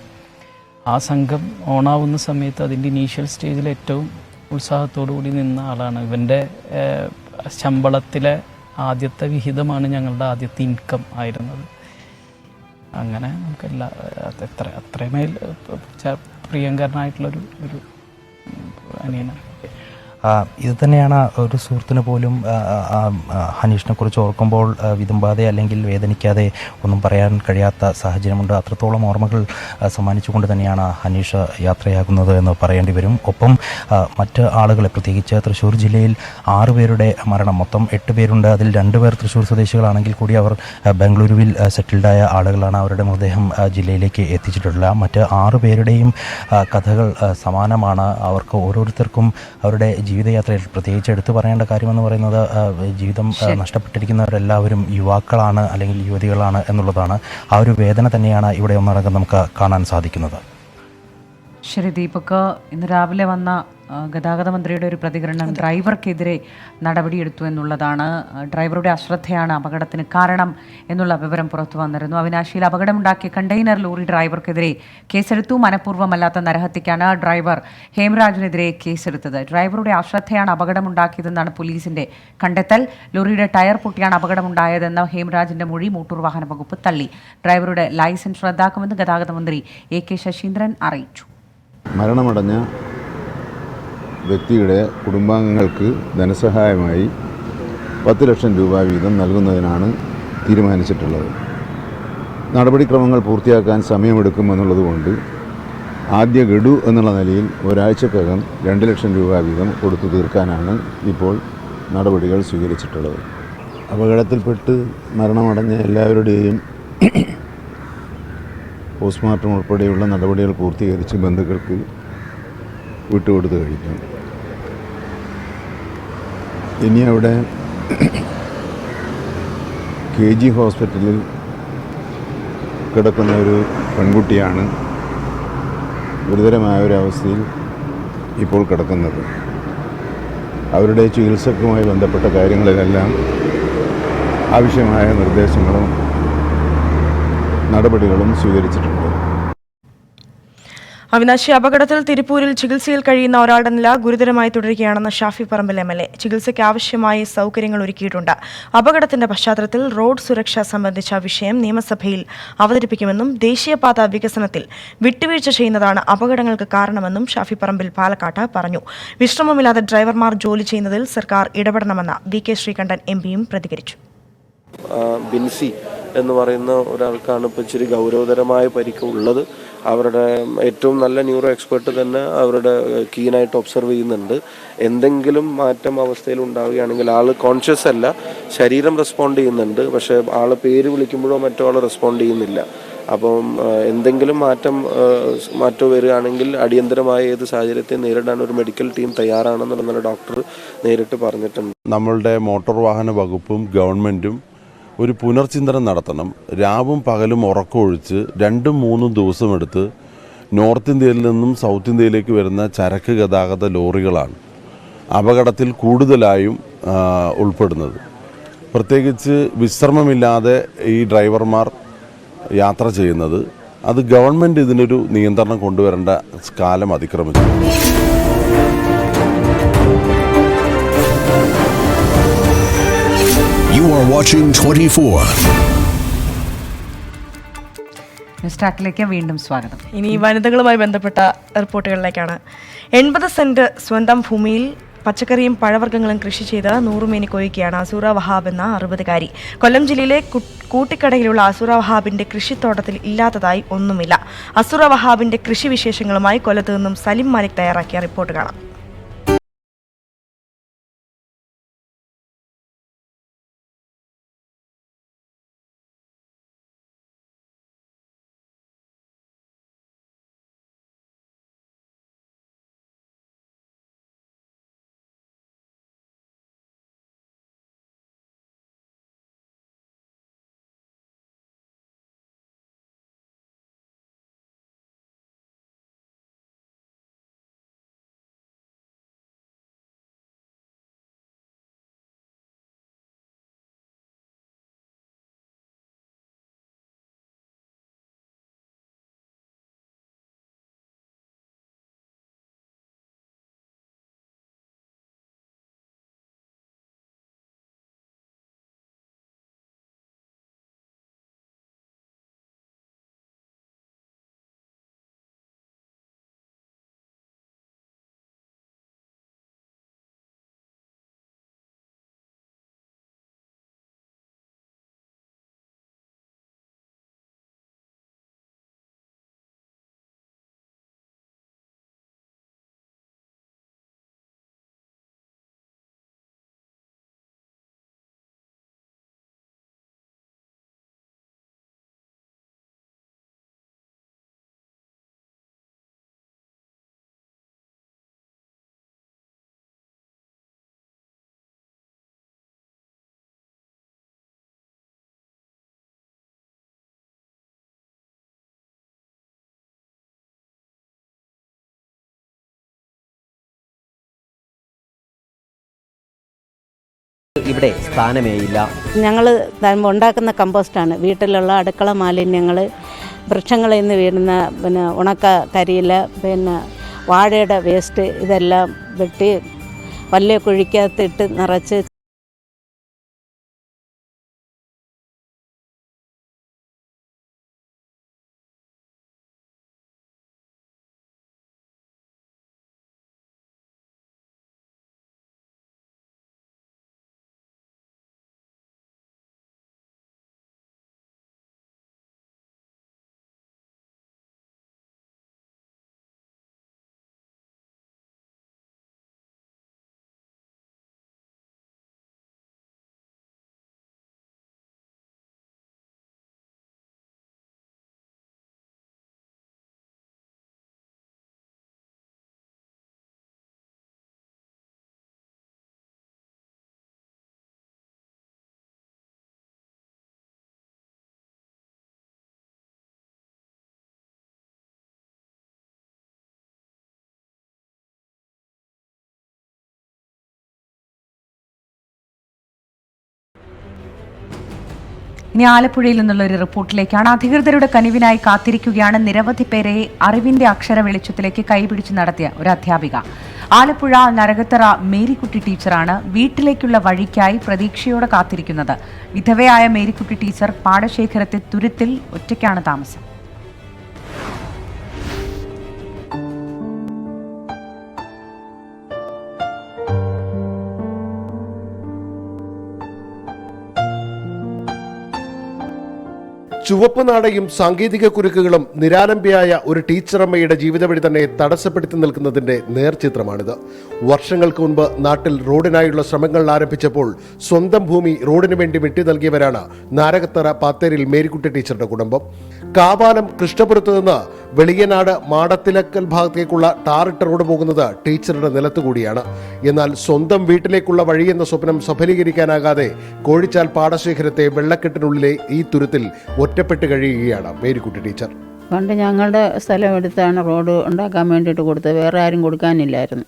ആ സംഘം ഓണാവുന്ന സമയത്ത് അതിൻ്റെ ഇനീഷ്യൽ സ്റ്റേജിൽ ഏറ്റവും ഉത്സാഹത്തോടു കൂടി നിന്ന ആളാണ്. ഇവൻ്റെ ശമ്പളത്തിലെ ആദ്യത്തെ വിഹിതമാണ് ഞങ്ങളുടെ ആദ്യത്തെ ഇൻകം ആയിരുന്നത്. അങ്ങനെ നമുക്കെല്ലാം അത്രമേൽ പ്രിയങ്കരനായിട്ടുള്ളൊരു അനിയനാണ്. ഇത് തന്നെയാണ് ഒരു സുഹൃത്തിന് പോലും ഹനീഷിനെ കുറിച്ച് ഓർക്കുമ്പോൾ വിതുമ്പാതെ അല്ലെങ്കിൽ വേദനിക്കാതെ ഒന്നും പറയാൻ കഴിയാത്ത സാഹചര്യമുണ്ട്. അത്രത്തോളം ഓർമ്മകൾ സമ്മാനിച്ചുകൊണ്ട് തന്നെയാണ് ഹനീഷ് യാത്രയാകുന്നത് എന്ന് പറയേണ്ടി വരും. ഒപ്പം മറ്റ് ആളുകളെ, പ്രത്യേകിച്ച് തൃശ്ശൂർ ജില്ലയിൽ 6 പേരുടെ മരണം, മൊത്തം 8 പേരുണ്ട്. അതിൽ 2 പേർ തൃശ്ശൂർ സ്വദേശികളാണെങ്കിൽ കൂടി അവർ ബാംഗ്ലൂരുവിൽ സെറ്റിൽഡായ ആളുകളാണ്. അവരുടെ മൃതദേഹം ജില്ലയിലേക്ക് എത്തിച്ചിട്ടുള്ള മറ്റ് 6 പേരുടെയും കഥകൾ സമാനമാണ്. അവർക്ക് ഓരോരുത്തർക്കും അവരുടെ ജീവിതയാത്രയിൽ പ്രത്യേകിച്ച് എടുത്തു പറയേണ്ട കാര്യമെന്ന് പറയുന്നത്, ജീവിതം നഷ്ടപ്പെട്ടിരിക്കുന്നവരെല്ലാവരും യുവാക്കളാണ് അല്ലെങ്കിൽ യുവതികളാണ് എന്നുള്ളതാണ്. ആ ഒരു വേദന തന്നെയാണ് ഇവിടെ ഒന്നടങ്കം നമുക്ക് കാണാൻ സാധിക്കുന്നത്. ശരി ദീപക്, ഇന്ന് രാവിലെ വന്ന ഗതാഗത മന്ത്രിയുടെ ഒരു പ്രതികരണം ഡ്രൈവർക്കെതിരെ നടപടിയെടുത്തു എന്നുള്ളതാണ്. ഡ്രൈവറുടെ അശ്രദ്ധയാണ് അപകടത്തിന് കാരണം എന്നുള്ള വിവരം പുറത്തു വന്നിരുന്നു. അവിനാശിയിൽ അപകടമുണ്ടാക്കിയ കണ്ടെയ്നർ ലോറി ഡ്രൈവർക്കെതിരെ കേസെടുത്തു. മനഃപൂർവ്വമല്ലാത്ത നരഹത്യക്കാണ് ഡ്രൈവർ ഹേംരാജിനെതിരെ കേസെടുത്തത്. ഡ്രൈവറുടെ അശ്രദ്ധയാണ് അപകടമുണ്ടാക്കിയതെന്നാണ് പോലീസിന്റെ കണ്ടെത്തൽ. ലോറിയുടെ ടയർ പൊട്ടിയാണ് അപകടമുണ്ടായതെന്ന ഹേംരാജിന്റെ മൊഴി മോട്ടോർ വാഹന വകുപ്പ് തള്ളി. ഡ്രൈവറുടെ ലൈസൻസ് റദ്ദാക്കുമെന്ന് ഗതാഗത മന്ത്രി AK ശശീന്ദ്രൻ അറിയിച്ചു. മരണമടഞ്ഞ വ്യക്തിയുടെ കുടുംബാംഗങ്ങൾക്ക് ധനസഹായമായി 10 ലക്ഷം രൂപ വീതം നൽകുന്നതിനാണ് തീരുമാനിച്ചിട്ടുള്ളത്. നടപടിക്രമങ്ങൾ പൂർത്തിയാക്കാൻ സമയമെടുക്കുമെന്നുള്ളതുകൊണ്ട് ആദ്യ ഗഡു എന്നുള്ള നിലയിൽ ഒരാഴ്ചക്കകം 2 ലക്ഷം രൂപ വീതം കൊടുത്തു തീർക്കാനാണ് ഇപ്പോൾ നടപടികൾ സ്വീകരിച്ചിട്ടുള്ളത്. അപകടത്തിൽപ്പെട്ട് മരണമടഞ്ഞ എല്ലാവരുടെയും പോസ്റ്റ്മോർട്ടം ഉൾപ്പെടെയുള്ള നടപടികൾ പൂർത്തീകരിച്ച് ബന്ധുക്കൾക്ക് വിട്ടുകൊടുത്തു കഴിഞ്ഞു. ഇനി അവിടെ KG ഹോസ്പിറ്റലിൽ കിടക്കുന്ന ഒരു പെൺകുട്ടിയാണ് ഗുരുതരമായ ഒരവസ്ഥയിൽ ഇപ്പോൾ കിടക്കുന്നത്. അവരുടെ ചികിത്സക്കുമായി ബന്ധപ്പെട്ട കാര്യങ്ങളിലെല്ലാം ആവശ്യമായ നിർദ്ദേശങ്ങളും നടപടികളും സ്വീകരിച്ചിട്ടുണ്ട്. അവിനാശി അപകടത്തിൽ തിരുപ്പൂരിൽ ചികിത്സയിൽ കഴിയുന്ന ഒരാളുടെ നില ഗുരുതരമായി തുടരുകയാണെന്ന് ഷാഫി പറമ്പിൽ MLA. ചികിത്സയ്ക്ക് ആവശ്യമായ സൗകര്യങ്ങൾ ഒരുക്കിയിട്ടുണ്ട്. അപകടത്തിന്റെ പശ്ചാത്തലത്തിൽ റോഡ് സുരക്ഷ സംബന്ധിച്ച വിഷയം നിയമസഭയിൽ അവതരിപ്പിക്കുമെന്നും ദേശീയപാത വികസനത്തിൽ വിട്ടുവീഴ്ച ചെയ്യുന്നതാണ് അപകടങ്ങൾക്ക് കാരണമെന്നും ഷാഫി പറമ്പിൽ പാലക്കാട്ട് പറഞ്ഞു. വിശ്രമമില്ലാതെ ഡ്രൈവർമാർ ജോലി ചെയ്യുന്നതിൽ സർക്കാർ ഇടപെടണമെന്ന് VK ശ്രീകണ്ഠൻ MPയും പ്രതികരിച്ചു. ബിൻസി എന്ന് പറയുന്ന ഒരാൾക്കാണ് ഇപ്പോൾ ഇച്ചിരി ഗൗരവതരമായ പരിക്ക് ഉള്ളത്. അവരുടെ ഏറ്റവും നല്ല ന്യൂറോ എക്സ്പെർട്ട് തന്നെ അവരുടെ കീനായിട്ട് ഒബ്സർവ് ചെയ്യുന്നുണ്ട്. എന്തെങ്കിലും മാറ്റം അവസ്ഥയിൽ ഉണ്ടാവുകയാണെങ്കിൽ ആൾ കോൺഷ്യസ് അല്ല, ശരീരം റെസ്പോണ്ട് ചെയ്യുന്നുണ്ട്, പക്ഷേ ആൾ പേര് വിളിക്കുമ്പോഴോ മറ്റോ ആൾ റെസ്പോണ്ട് ചെയ്യുന്നില്ല. അപ്പം എന്തെങ്കിലും മാറ്റം വരികയാണെങ്കിൽ അടിയന്തരമായ ഏത് സാഹചര്യത്തെ നേരിടാൻ ഒരു മെഡിക്കൽ ടീം തയ്യാറാണെന്നുള്ള ഡോക്ടർ നേരിട്ട് പറഞ്ഞിട്ടുണ്ട്. നമ്മളുടെ മോട്ടോർ വാഹന വകുപ്പും ഗവൺമെൻറ്റും ഒരു പുനർചിന്തനം നടത്തണം. രാവും പകലും ഉറക്കമൊഴിച്ച് 2-3 ദിവസമെടുത്ത് നോർത്ത് ഇന്ത്യയിൽ നിന്നും സൗത്ത് ഇന്ത്യയിലേക്ക് വരുന്ന ചരക്ക് ഗതാഗത ലോറികളാണ് അപകടത്തിൽ കൂടുതലായും ഉൾപ്പെടുന്നത്. പ്രത്യേകിച്ച് വിശ്രമമില്ലാതെ ഈ ഡ്രൈവർമാർ യാത്ര ചെയ്യുന്നത്, അത് ഗവൺമെൻറ് ഇതിനൊരു നിയന്ത്രണം കൊണ്ടുവരേണ്ട കാലം അതിക്രമിച്ചു. You are watching 24. സ്റ്റാക്കിലേക്ക് വീണ്ടും സ്വാഗതം. ഇനി വനിതകളുമായി ബന്ധപ്പെട്ട റിപ്പോർട്ടുകളിലേക്കാണ്. 80 സെന്റ് സ്വന്തം ഭൂമിയിൽ പച്ചക്കറിയും പഴവർഗ്ഗങ്ങളും കൃഷി ചെയ്ത് 100 മേനി കൊയ്യുകയാണ് അസൂറ വഹാബ് എന്ന 60-കാരി. കൊല്ലം ജില്ലയിലെ കൂട്ടിക്കടയിലുള്ള അസൂറ വഹാബിന്റെ കൃഷിത്തോട്ടത്തിൽ ഇല്ലാത്തതായി ഒന്നുമില്ല. അസൂറ വഹാബിന്റെ കൃഷി വിശേഷങ്ങളുമായി കൊല്ലത്ത് നിന്നും സലിം മാലിക് തയ്യാറാക്കിയ റിപ്പോർട്ട് കാണാം. ഇവിടെ സ്ഥാനമേയില്ല. ഞങ്ങൾ ഉണ്ടാക്കുന്ന കമ്പോസ്റ്റാണ്. വീട്ടിലുള്ള അടുക്കള മാലിന്യങ്ങൾ, വൃക്ഷങ്ങളിൽ നിന്ന് വീഴുന്ന ഉണക്ക കരിയില, വാഴയുടെ വേസ്റ്റ്, ഇതെല്ലാം വെട്ടി വലിയ കുഴിക്കകത്തിട്ട് നിറച്ച് ഇനി ആലപ്പുഴയിൽ നിന്നുള്ള ഒരു റിപ്പോർട്ടിലേക്കാണ്. അധികൃതരുടെ കനിവിനായി കാത്തിരിക്കുകയാണ് നിരവധി പേരെ അറിവിന്റെ അക്ഷര വെളിച്ചത്തിലേക്ക് കൈപിടിച്ച് നടത്തിയ ഒരു അധ്യാപിക. ആലപ്പുഴ നരകത്തറ മേരിക്കുട്ടി ടീച്ചറാണ് വീട്ടിലേക്കുള്ള വഴിക്കായി പ്രതീക്ഷയോടെ കാത്തിരിക്കുന്നത്. വിധവയായ മേരിക്കുട്ടി ടീച്ചർ പാടശേഖരത്തെ തുരുത്തിൽ ഒറ്റയ്ക്കാണ് താമസം. ചുവപ്പ് നാടയും സാങ്കേതിക കുരുക്കുകളും നിരാലംബയായ ഒരു ടീച്ചറമ്മയുടെ ജീവിതവഴി തന്നെ തടസ്സപ്പെടുത്തി നിൽക്കുന്നതിന്റെ നേർചിത്രമാണിത്. വർഷങ്ങൾക്ക് മുൻപ് നാട്ടിൽ റോഡിനായുള്ള ശ്രമങ്ങൾ ആരംഭിച്ചപ്പോൾ സ്വന്തം ഭൂമി റോഡിനു വേണ്ടി വെട്ടി നൽകിയവരാണ് നാരകത്തറ പാത്തേരിൽ മേരിക്കുട്ടി ടീച്ചറുടെ കുടുംബം. കാവാലം കൃഷ്ണപുരത്ത് നിന്ന് വെളിയനാട് മാടത്തിലക്കൽ ഭാഗത്തേക്കുള്ള ടാറിട്ട റോഡ് പോകുന്നത് ടീച്ചറുടെ നിലത്തുകൂടിയാണ്. എന്നാൽ സ്വന്തം വീട്ടിലേക്കുള്ള വഴിയെന്ന സ്വപ്നം സഫലീകരിക്കാനാകാതെ കോഴിച്ചാൽ പാടശേഖരത്തെ വെള്ളക്കെട്ടിനുള്ളിലെ ഈ തുരുത്തിൽ ഒറ്റപ്പെട്ട് കഴിയുകയാണ് മേരിക്കുട്ടി ടീച്ചർ. പണ്ട് ഞങ്ങളുടെ സ്ഥലം എടുത്താണ് റോഡ് ഉണ്ടാക്കാൻ വേണ്ടിയിട്ട് കൊടുത്തത്. വേറെ ആരും കൊടുക്കാനില്ലായിരുന്നു.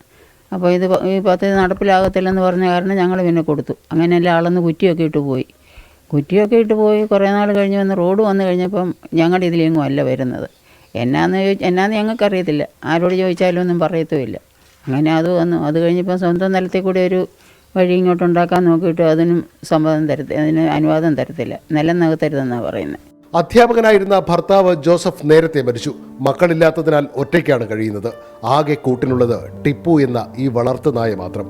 അപ്പോൾ ഈ പദ്ധതി നടപ്പിലാകത്തില്ലെന്ന് പറഞ്ഞ കാരണം ഞങ്ങൾ പിന്നെ കൊടുത്തു. അങ്ങനെയല്ല ആളൊന്ന് കുറ്റിയൊക്കെ ഇട്ട് പോയി കുറേ നാൾ കഴിഞ്ഞ് വന്ന് റോഡ് വന്നു കഴിഞ്ഞപ്പം ഞങ്ങളുടെ ഇതിലെങ്ങും അല്ല വരുന്നത്. എന്നാന്ന് ഞങ്ങൾക്കറിയത്തില്ല. ആരോട് ചോദിച്ചാലും ഒന്നും പറയത്തുമില്ല. അങ്ങനെ അത് വന്നു. അത് കഴിഞ്ഞപ്പോൾ സ്വന്തം നിലത്തിൽ കൂടി ഒരു വഴി ഇങ്ങോട്ട് ഉണ്ടാക്കാൻ നോക്കിയിട്ട് അതിനും അതിന് അനുവാദം തരത്തില്ല. നിലം നികത്തരുതെന്നാണ് പറയുന്നത്. അധ്യാപകനായിരുന്ന ഭർത്താവ് ജോസഫ് നേരത്തെ മരിച്ചു. മക്കളില്ലാത്തതിനാൽ ഒറ്റയ്ക്കാണ് കഴിയുന്നത്. ആകെ കൂട്ടിനുള്ളത് ടിപ്പു എന്ന ഈ വളർത്തുനായ മാത്രം.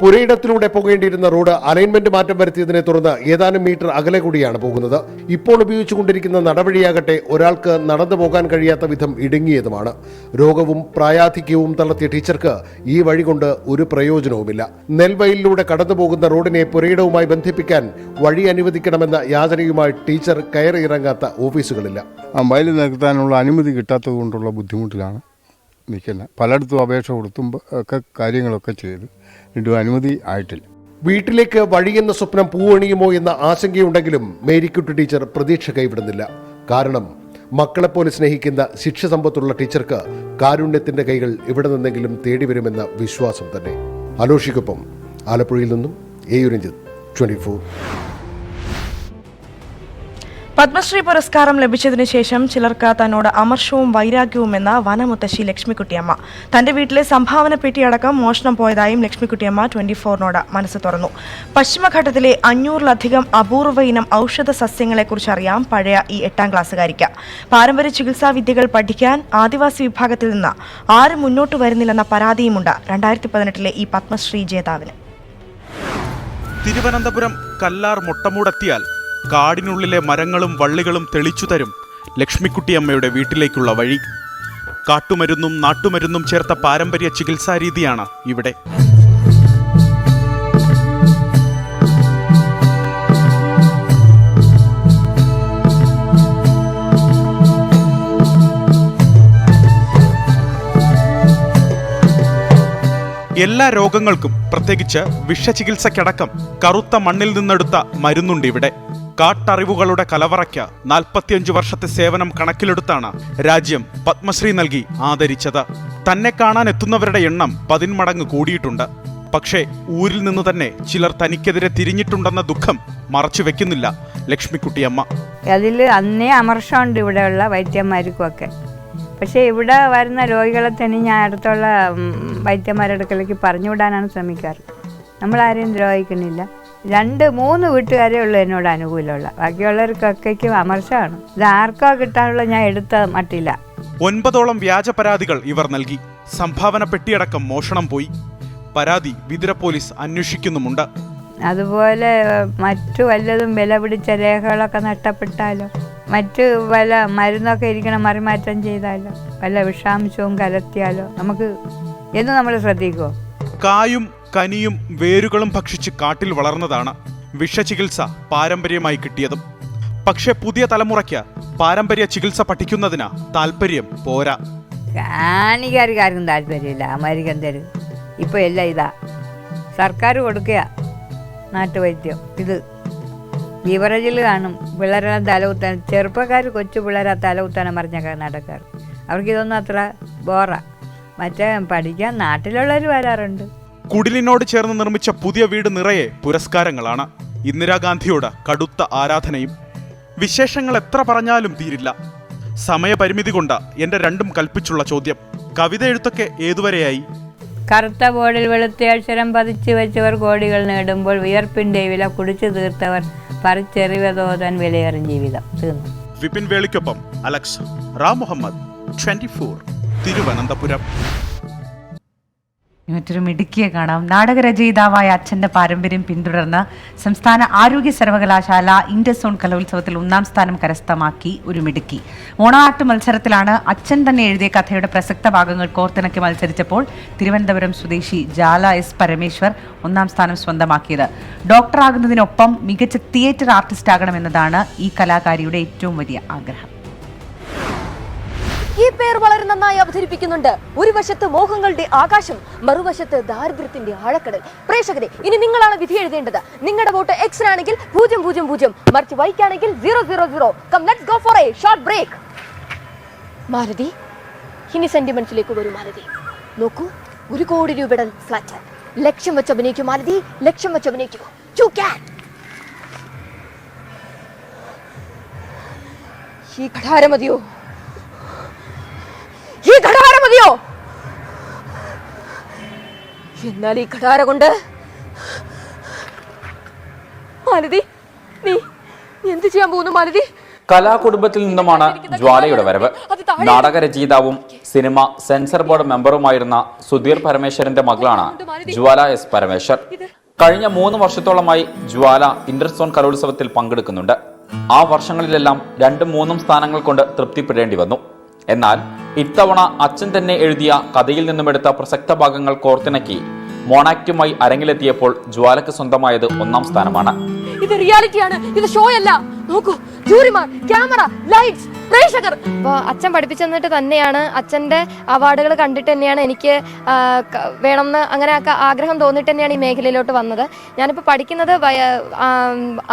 പുരയിടത്തിലൂടെ പോകേണ്ടിയിരുന്ന റോഡ് അലൈൻമെന്റ് മാറ്റം വരുത്തിയതിനെ തുടർന്ന് ഏതാനും മീറ്റർ അകലെ കൂടിയാണ് പോകുന്നത്. ഇപ്പോൾ ഉപയോഗിച്ചുകൊണ്ടിരിക്കുന്ന നടവഴിയാകട്ടെ ഒരാൾക്ക് നടന്നു പോകാൻ കഴിയാത്ത വിധം ഇടുങ്ങിയതുമാണ്. രോഗവും പ്രായാധിക്യവും തളർത്തിയ ടീച്ചർക്ക് ഈ വഴി കൊണ്ട് ഒരു പ്രയോജനവുമില്ല. നെൽവയലിലൂടെ കടന്നു പോകുന്ന റോഡിനെ പുരയിടവുമായി ബന്ധിപ്പിക്കാൻ വഴി അനുവദിക്കണമെന്ന യാചനയുമായി ടീച്ചർ കയറിയിറങ്ങാത്ത ഓഫീസുകളില്ല. വയൽ നികത്താനുള്ള അനുമതി കിട്ടാത്തത് കൊണ്ടുള്ള ബുദ്ധിമുട്ടിലാണ് നിൽക്കുന്നത്. പലയിടത്തും അപേക്ഷ കൊടുത്തും ഒക്കെ കാര്യങ്ങളൊക്കെ ചെയ്ത് ഇതും അനുമതി ആയിട്ടില്ല. വീട്ടിലേക്ക് വഴിയെന്ന സ്വപ്നം പൂവണിയുമോ എന്ന ആശങ്കയുണ്ടെങ്കിലും മേരിക്കുട്ടി ടീച്ചർ പ്രതീക്ഷ കൈവിടുന്നില്ല. കാരണം മക്കളെപ്പോലെ സ്നേഹിക്കുന്ന ശിക്ഷ സമ്പത്തുള്ള ടീച്ചർക്ക് കാരുണ്യത്തിന്റെ കൈകൾ എവിടെ നിന്നെങ്കിലും തേടി വരുമെന്ന വിശ്വാസം തന്നെ. അലോഷിക്കൊപ്പം ആലപ്പുഴയിൽ നിന്നും രഞ്ജിത്ത്, 24. പത്മശ്രീ പുരസ്കാരം ലഭിച്ചതിനു ശേഷം ചിലർക്ക് തന്നോട് അമർഷവും വൈരാഗ്യവും എന്ന വനമുത്തശ്ശി ലക്ഷ്മിക്കുട്ടിയമ്മ. തന്റെ വീട്ടിലെ സംഭാവന പെട്ടിയടക്കം മോഷണം പോയതായും ലക്ഷ്മിക്കുട്ടിയമ്മ 24-നോട് മനസ്സ് തുറന്നു. പശ്ചിമഘട്ടത്തിലെ 500-ലധികം അപൂർവ ഇനം ഔഷധ സസ്യങ്ങളെക്കുറിച്ച് അറിയാം പഴയ ഈ 8ാം ക്ലാസ്സുകാരിക്ക്. പാരമ്പര്യ ചികിത്സാ വിദ്യകൾ പഠിക്കാൻ ആദിവാസി വിഭാഗത്തിൽ നിന്ന് ആരും മുന്നോട്ട് വരുന്നില്ലെന്ന പരാതിയുമുണ്ട് 2018-ലെ ഈ പത്മശ്രീ ജേതാവിന്. തിരുവനന്തപുരം കല്ലാർ മുട്ടമൂടെത്തിയാൽ കാടിനുള്ളിലെ മരങ്ങളും വള്ളികളും തെളിച്ചു തരും ലക്ഷ്മിക്കുട്ടിയമ്മയുടെ വീട്ടിലേക്കുള്ള വഴി. കാട്ടുമരുന്നും നാട്ടുമരുന്നും ചേർത്ത പാരമ്പര്യ ചികിത്സാരീതിയാണ് ഇവിടെ. എല്ലാ രോഗങ്ങൾക്കും, പ്രത്യേകിച്ച് വിഷചികിത്സയ്ക്കടക്കം കറുത്ത മണ്ണിൽ നിന്നെടുത്ത മരുന്നുണ്ട് ഇവിടെ. കാട്ടറിവുകളുടെ കലവറയ്ക്ക് 45 വർഷത്തെ സേവനം കണക്കിലെടുത്താണ് രാജ്യം പത്മശ്രീ നൽകി ആദരിച്ചത്. തന്നെ കാണാൻ എത്തുന്നവരുടെ എണ്ണം 10 മടങ്ങ് കൂടിയിട്ടുണ്ട്. പക്ഷേ ഊരിൽ നിന്ന് തന്നെ ചിലർ തനിക്കെതിരെ തിരിഞ്ഞിട്ടുണ്ടെന്ന ദുഃഖം മറച്ചു വെക്കുന്നില്ല ലക്ഷ്മിക്കുട്ടിയമ്മ. അതിൽ അന്നേ അമർഷമുണ്ട് ഇവിടെയുള്ള വൈദ്യന്മാർക്കുമൊക്കെ. പക്ഷേ ഇവിടെ വരുന്ന രോഗികളെ തന്നെ ഞാൻ അടുത്തുള്ള വൈദ്യന്മാരുടെ അടുക്കലേക്ക് പറഞ്ഞുവിടാനാണ് ശ്രമിക്കാറ്. നമ്മളാരെയും ദ്രോഹിക്കുന്നില്ല. 2-3 വീട്ടുകാരേ ഉള്ളൂ എന്നോട് അനുകൂലമുള്ള. ബാക്കിയുള്ളവർക്കൊക്കെ അമർഷമാണ്. ഇത് ആർക്കോ കിട്ടാനുള്ള ഞാൻ എടുത്ത മട്ടില്ല. 9ഓളം വ്യാജ പരാതികൾ ഇവർ നൽകി. സംഭാവന പെട്ടിയടക്കം മോഷണം പോയി. പരാതി വിതുര പോലീസ് അന്വേഷിക്കുന്നുമുണ്ട്. അതുപോലെ മറ്റു വല്ലതും വില പിടിച്ച രേഖകളൊക്കെ നഷ്ടപ്പെട്ടാലോ, മറ്റ് വല്ല മരുന്നൊക്കെ ഇരിക്കണം മറിമാറ്റം ചെയ്താലോ, വല്ല വിഷാംശവും കലർത്തിയാലോ നമുക്ക് എന്ന് നമ്മൾ ശ്രദ്ധിക്കുമോ? കായും കനിയും വേരുകളും ഭക്ഷിച്ച് കാട്ടിൽ വളർന്നതാണ് വിഷചികിത്സ പാരമ്പര്യമായി കിട്ടിയതും. പക്ഷെ പുതിയ തലമുറയ്ക്ക് പാരമ്പര്യ ചികിത്സ പഠിക്കുന്നതിന് താല്പര്യം പോരാ. കാണിക്കാർക്കാർക്കും താല്പര്യമില്ല. അമേരിക്കൻ തരും ഇപ്പോൾ എല്ലാം ഇതാ സർക്കാർ കൊടുക്കുക നാട്ടുവൈദ്യം. ഇത് ബീവറേജിൽ കാണും പിള്ളേരെല്ലാം തലകുത്താൻ. ചെറുപ്പക്കാർ കൊച്ചു പിള്ളേരെ തലകുത്താനും പറഞ്ഞ നടക്കാറ്. അവർക്കിതൊന്നും അത്ര ബോറാ. മറ്റേ പഠിക്കാൻ നാട്ടിലുള്ളവർ വരാറുണ്ട്. കുടിലിനോട് ചേർന്ന് നിർമ്മിച്ച പുതിയ വീട് നിറയെ പുരസ്കാരങ്ങളാണ്. ഇന്ദിരാഗാന്ധിയോട് കടുത്ത ആരാധനയും. വിശേഷങ്ങൾ എത്ര പറഞ്ഞാലും തീരില്ല. സമയപരിമിതി കൊണ്ട് എന്റെ രണ്ടും കൽപ്പിച്ചുള്ള ചോദ്യം, കവിത എഴുത്തൊക്കെ ഏതുവരെയായി? കറുത്ത ബോർഡിൽ വെളുത്ത അക്ഷരം പതിച്ചു വെച്ചവർ കോടികൾ നേടുമ്പോൾ വിയർപ്പിന്റെ വില കുടിച്ചു തീർത്തവർ പറിച്ചെറിവതോതാൻ വിലയേറും ജീവിതം. തീർന്നു. വിപിൻ വേളിക്കൊപ്പം അലക്സ് റാം മുഹമ്മദ്, 24 തിരുവനന്തപുരം. മറ്റൊരു മിടുക്കിയെ കാണാം. നാടകരചയിതാവായ അച്ഛന്റെ പാരമ്പര്യം പിന്തുടർന്ന് സംസ്ഥാന ആരോഗ്യ സർവകലാശാല ഇന്റർസോൺ കലോത്സവത്തിൽ 1ാം സ്ഥാനം കരസ്ഥമാക്കി ഒരു മിടുക്കി. ഓണാട്ട് മത്സരത്തിലാണ് അച്ഛൻ തന്നെ എഴുതിയ കഥയുടെ പ്രസക്ത ഭാഗങ്ങൾ കോർത്തിണക്കി മത്സരിച്ചപ്പോൾ തിരുവനന്തപുരം സ്വദേശി ജാല എസ് പരമേശ്വർ 1ാം സ്ഥാനം സ്വന്തമാക്കിയത്. ഡോക്ടറാകുന്നതിനൊപ്പം മികച്ച തിയേറ്റർ ആർട്ടിസ്റ്റ് ആകണമെന്നതാണ് ഈ കലാകാരിയുടെ ഏറ്റവും വലിയ ആഗ്രഹം. ഈ പേർ വളരെ നന്നായി അവതരിപ്പിക്കുന്നുണ്ട്. ഒരു വശത്ത് മോഹങ്ങളുടെ ആകാശം, മറുവശത്ത് ദാരിദ്ര്യത്തിന്റെ ആഴക്കടൽ. പ്രേക്ഷകരെ, ഇനി നിങ്ങളാണ് വിധി എഴുതേണ്ടത്. നിങ്ങളുടെ വോട്ട് എക്സ് ആണെങ്കിൽ 000, മറിച്ച് വൈക്കാണെങ്കിൽ 000. Come let's go for a short break. Malathi, ഇനി സെന്റിമെന്റ്സിലേക്ക് വരൂ മാലതി. നോക്കൂ, 1 കോടി രൂപയുടെ ഫ്ലാറ്റ്. ലക്ഷ്യം വെച്ച് അഭിനയിക്കൂ മാലതി, ലക്ഷ്യം വെച്ച് അഭിനയിക്കൂ. You can. ഈ ഘടാരം മതിയോ? ഈ ഘടാരം മതിയോ? എന്നാൽ ഈ ഘടാര കൊണ്ട് മാലതി, നീ എന്ത് ചെയ്യാൻ പോകുന്നു മാലതി? കലാകുടുംബത്തിൽ നിന്നുമാണ് ജ്വാലയുടെ വരവ്. നാടകരചയിതാവും സിനിമ സെൻസർ ബോർഡ് മെമ്പറുമായിരുന്ന സുധീർ പരമേശ്വരന്റെ മകളാണ് ജ്വാല എസ് പരമേശ്വർ. കഴിഞ്ഞ 3 വർഷത്തോളമായി ജ്വാല ഇന്റർസോൺ കലോത്സവത്തിൽ പങ്കെടുക്കുന്നുണ്ട്. ആ വർഷങ്ങളിലെല്ലാം 2ഉം 3ഉം സ്ഥാനങ്ങൾ കൊണ്ട് തൃപ്തിപ്പെടേണ്ടി വന്നു. എന്നാൽ ഇത്തവണ അച്ഛൻ തന്നെ എഴുതിയ കഥയിൽ നിന്നുമെടുത്ത പ്രസക്ത ഭാഗങ്ങൾ കോർത്തിണക്കി മോണാക്റ്റുമായി അരങ്ങിലെത്തിയപ്പോൾ ജ്വാലക്ക് സ്വന്തമായത് 1ാം സ്ഥാനമാണ്. ഇത് റിയാലിറ്റിയാണ്, ഇത് ഷോ അല്ല. നോക്കൂ, ജൂറിമാർ, ക്യാമറ, ലൈറ്റ്സ്, പ്രേക്ഷകർ. അപ്പോൾ അച്ഛൻ പഠിപ്പിച്ചു തന്നിട്ട് തന്നെയാണ്, അച്ഛൻ്റെ അവാർഡുകൾ കണ്ടിട്ട് തന്നെയാണ് എനിക്ക് വേണമെന്ന് അങ്ങനെ ആഗ്രഹം തോന്നിയിട്ട് തന്നെയാണ് ഈ മേഖലയിലോട്ട് വന്നത്. ഞാനിപ്പോൾ പഠിക്കുന്നത്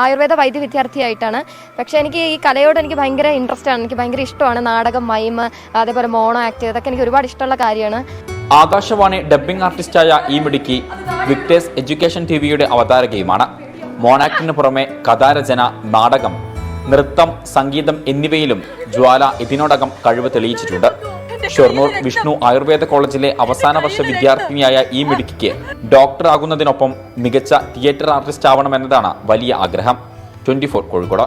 ആയുർവേദ വൈദ്യ വിദ്യാർത്ഥിയായിട്ടാണ്. പക്ഷേ എനിക്ക് ഈ കലയോട് എനിക്ക് ഭയങ്കര ഇൻട്രസ്റ്റ് ആണ്, എനിക്ക് ഭയങ്കര ഇഷ്ടമാണ്. നാടകം, മൈം, അതേപോലെ മോണോ ആക്ട്, ഇതൊക്കെ എനിക്ക് ഒരുപാട് ഇഷ്ടമുള്ള കാര്യമാണ്. ആകാശവാണി ഡബ്ബിംഗ് ആർട്ടിസ്റ്റായ ഈ മിടുക്കി വിക്ടേഴ്സ് എഡ്യൂക്കേഷൻ ടിവിയുടെ അവതാരകയുമാണ്. മോണാക്ടിന് പുറമെ കഥാരചന, നാടകം, നൃത്തം, സംഗീതം എന്നിവയിലും ജ്വാല ഇതിനോടകം കഴിവ് തെളിയിച്ചിട്ടുണ്ട്. ഷൊർണൂർ വിഷ്ണു ആയുർവേദ കോളേജിലെ അവസാന വർഷ വിദ്യാർത്ഥിനിയായ ഈ മിടുക്കിക്ക് ഡോക്ടർ ആകുന്നതിനൊപ്പം മികച്ച തിയേറ്റർ ആർട്ടിസ്റ്റ് ആവണമെന്നതാണ് വലിയ ആഗ്രഹം. 24 കോഴിക്കോട്.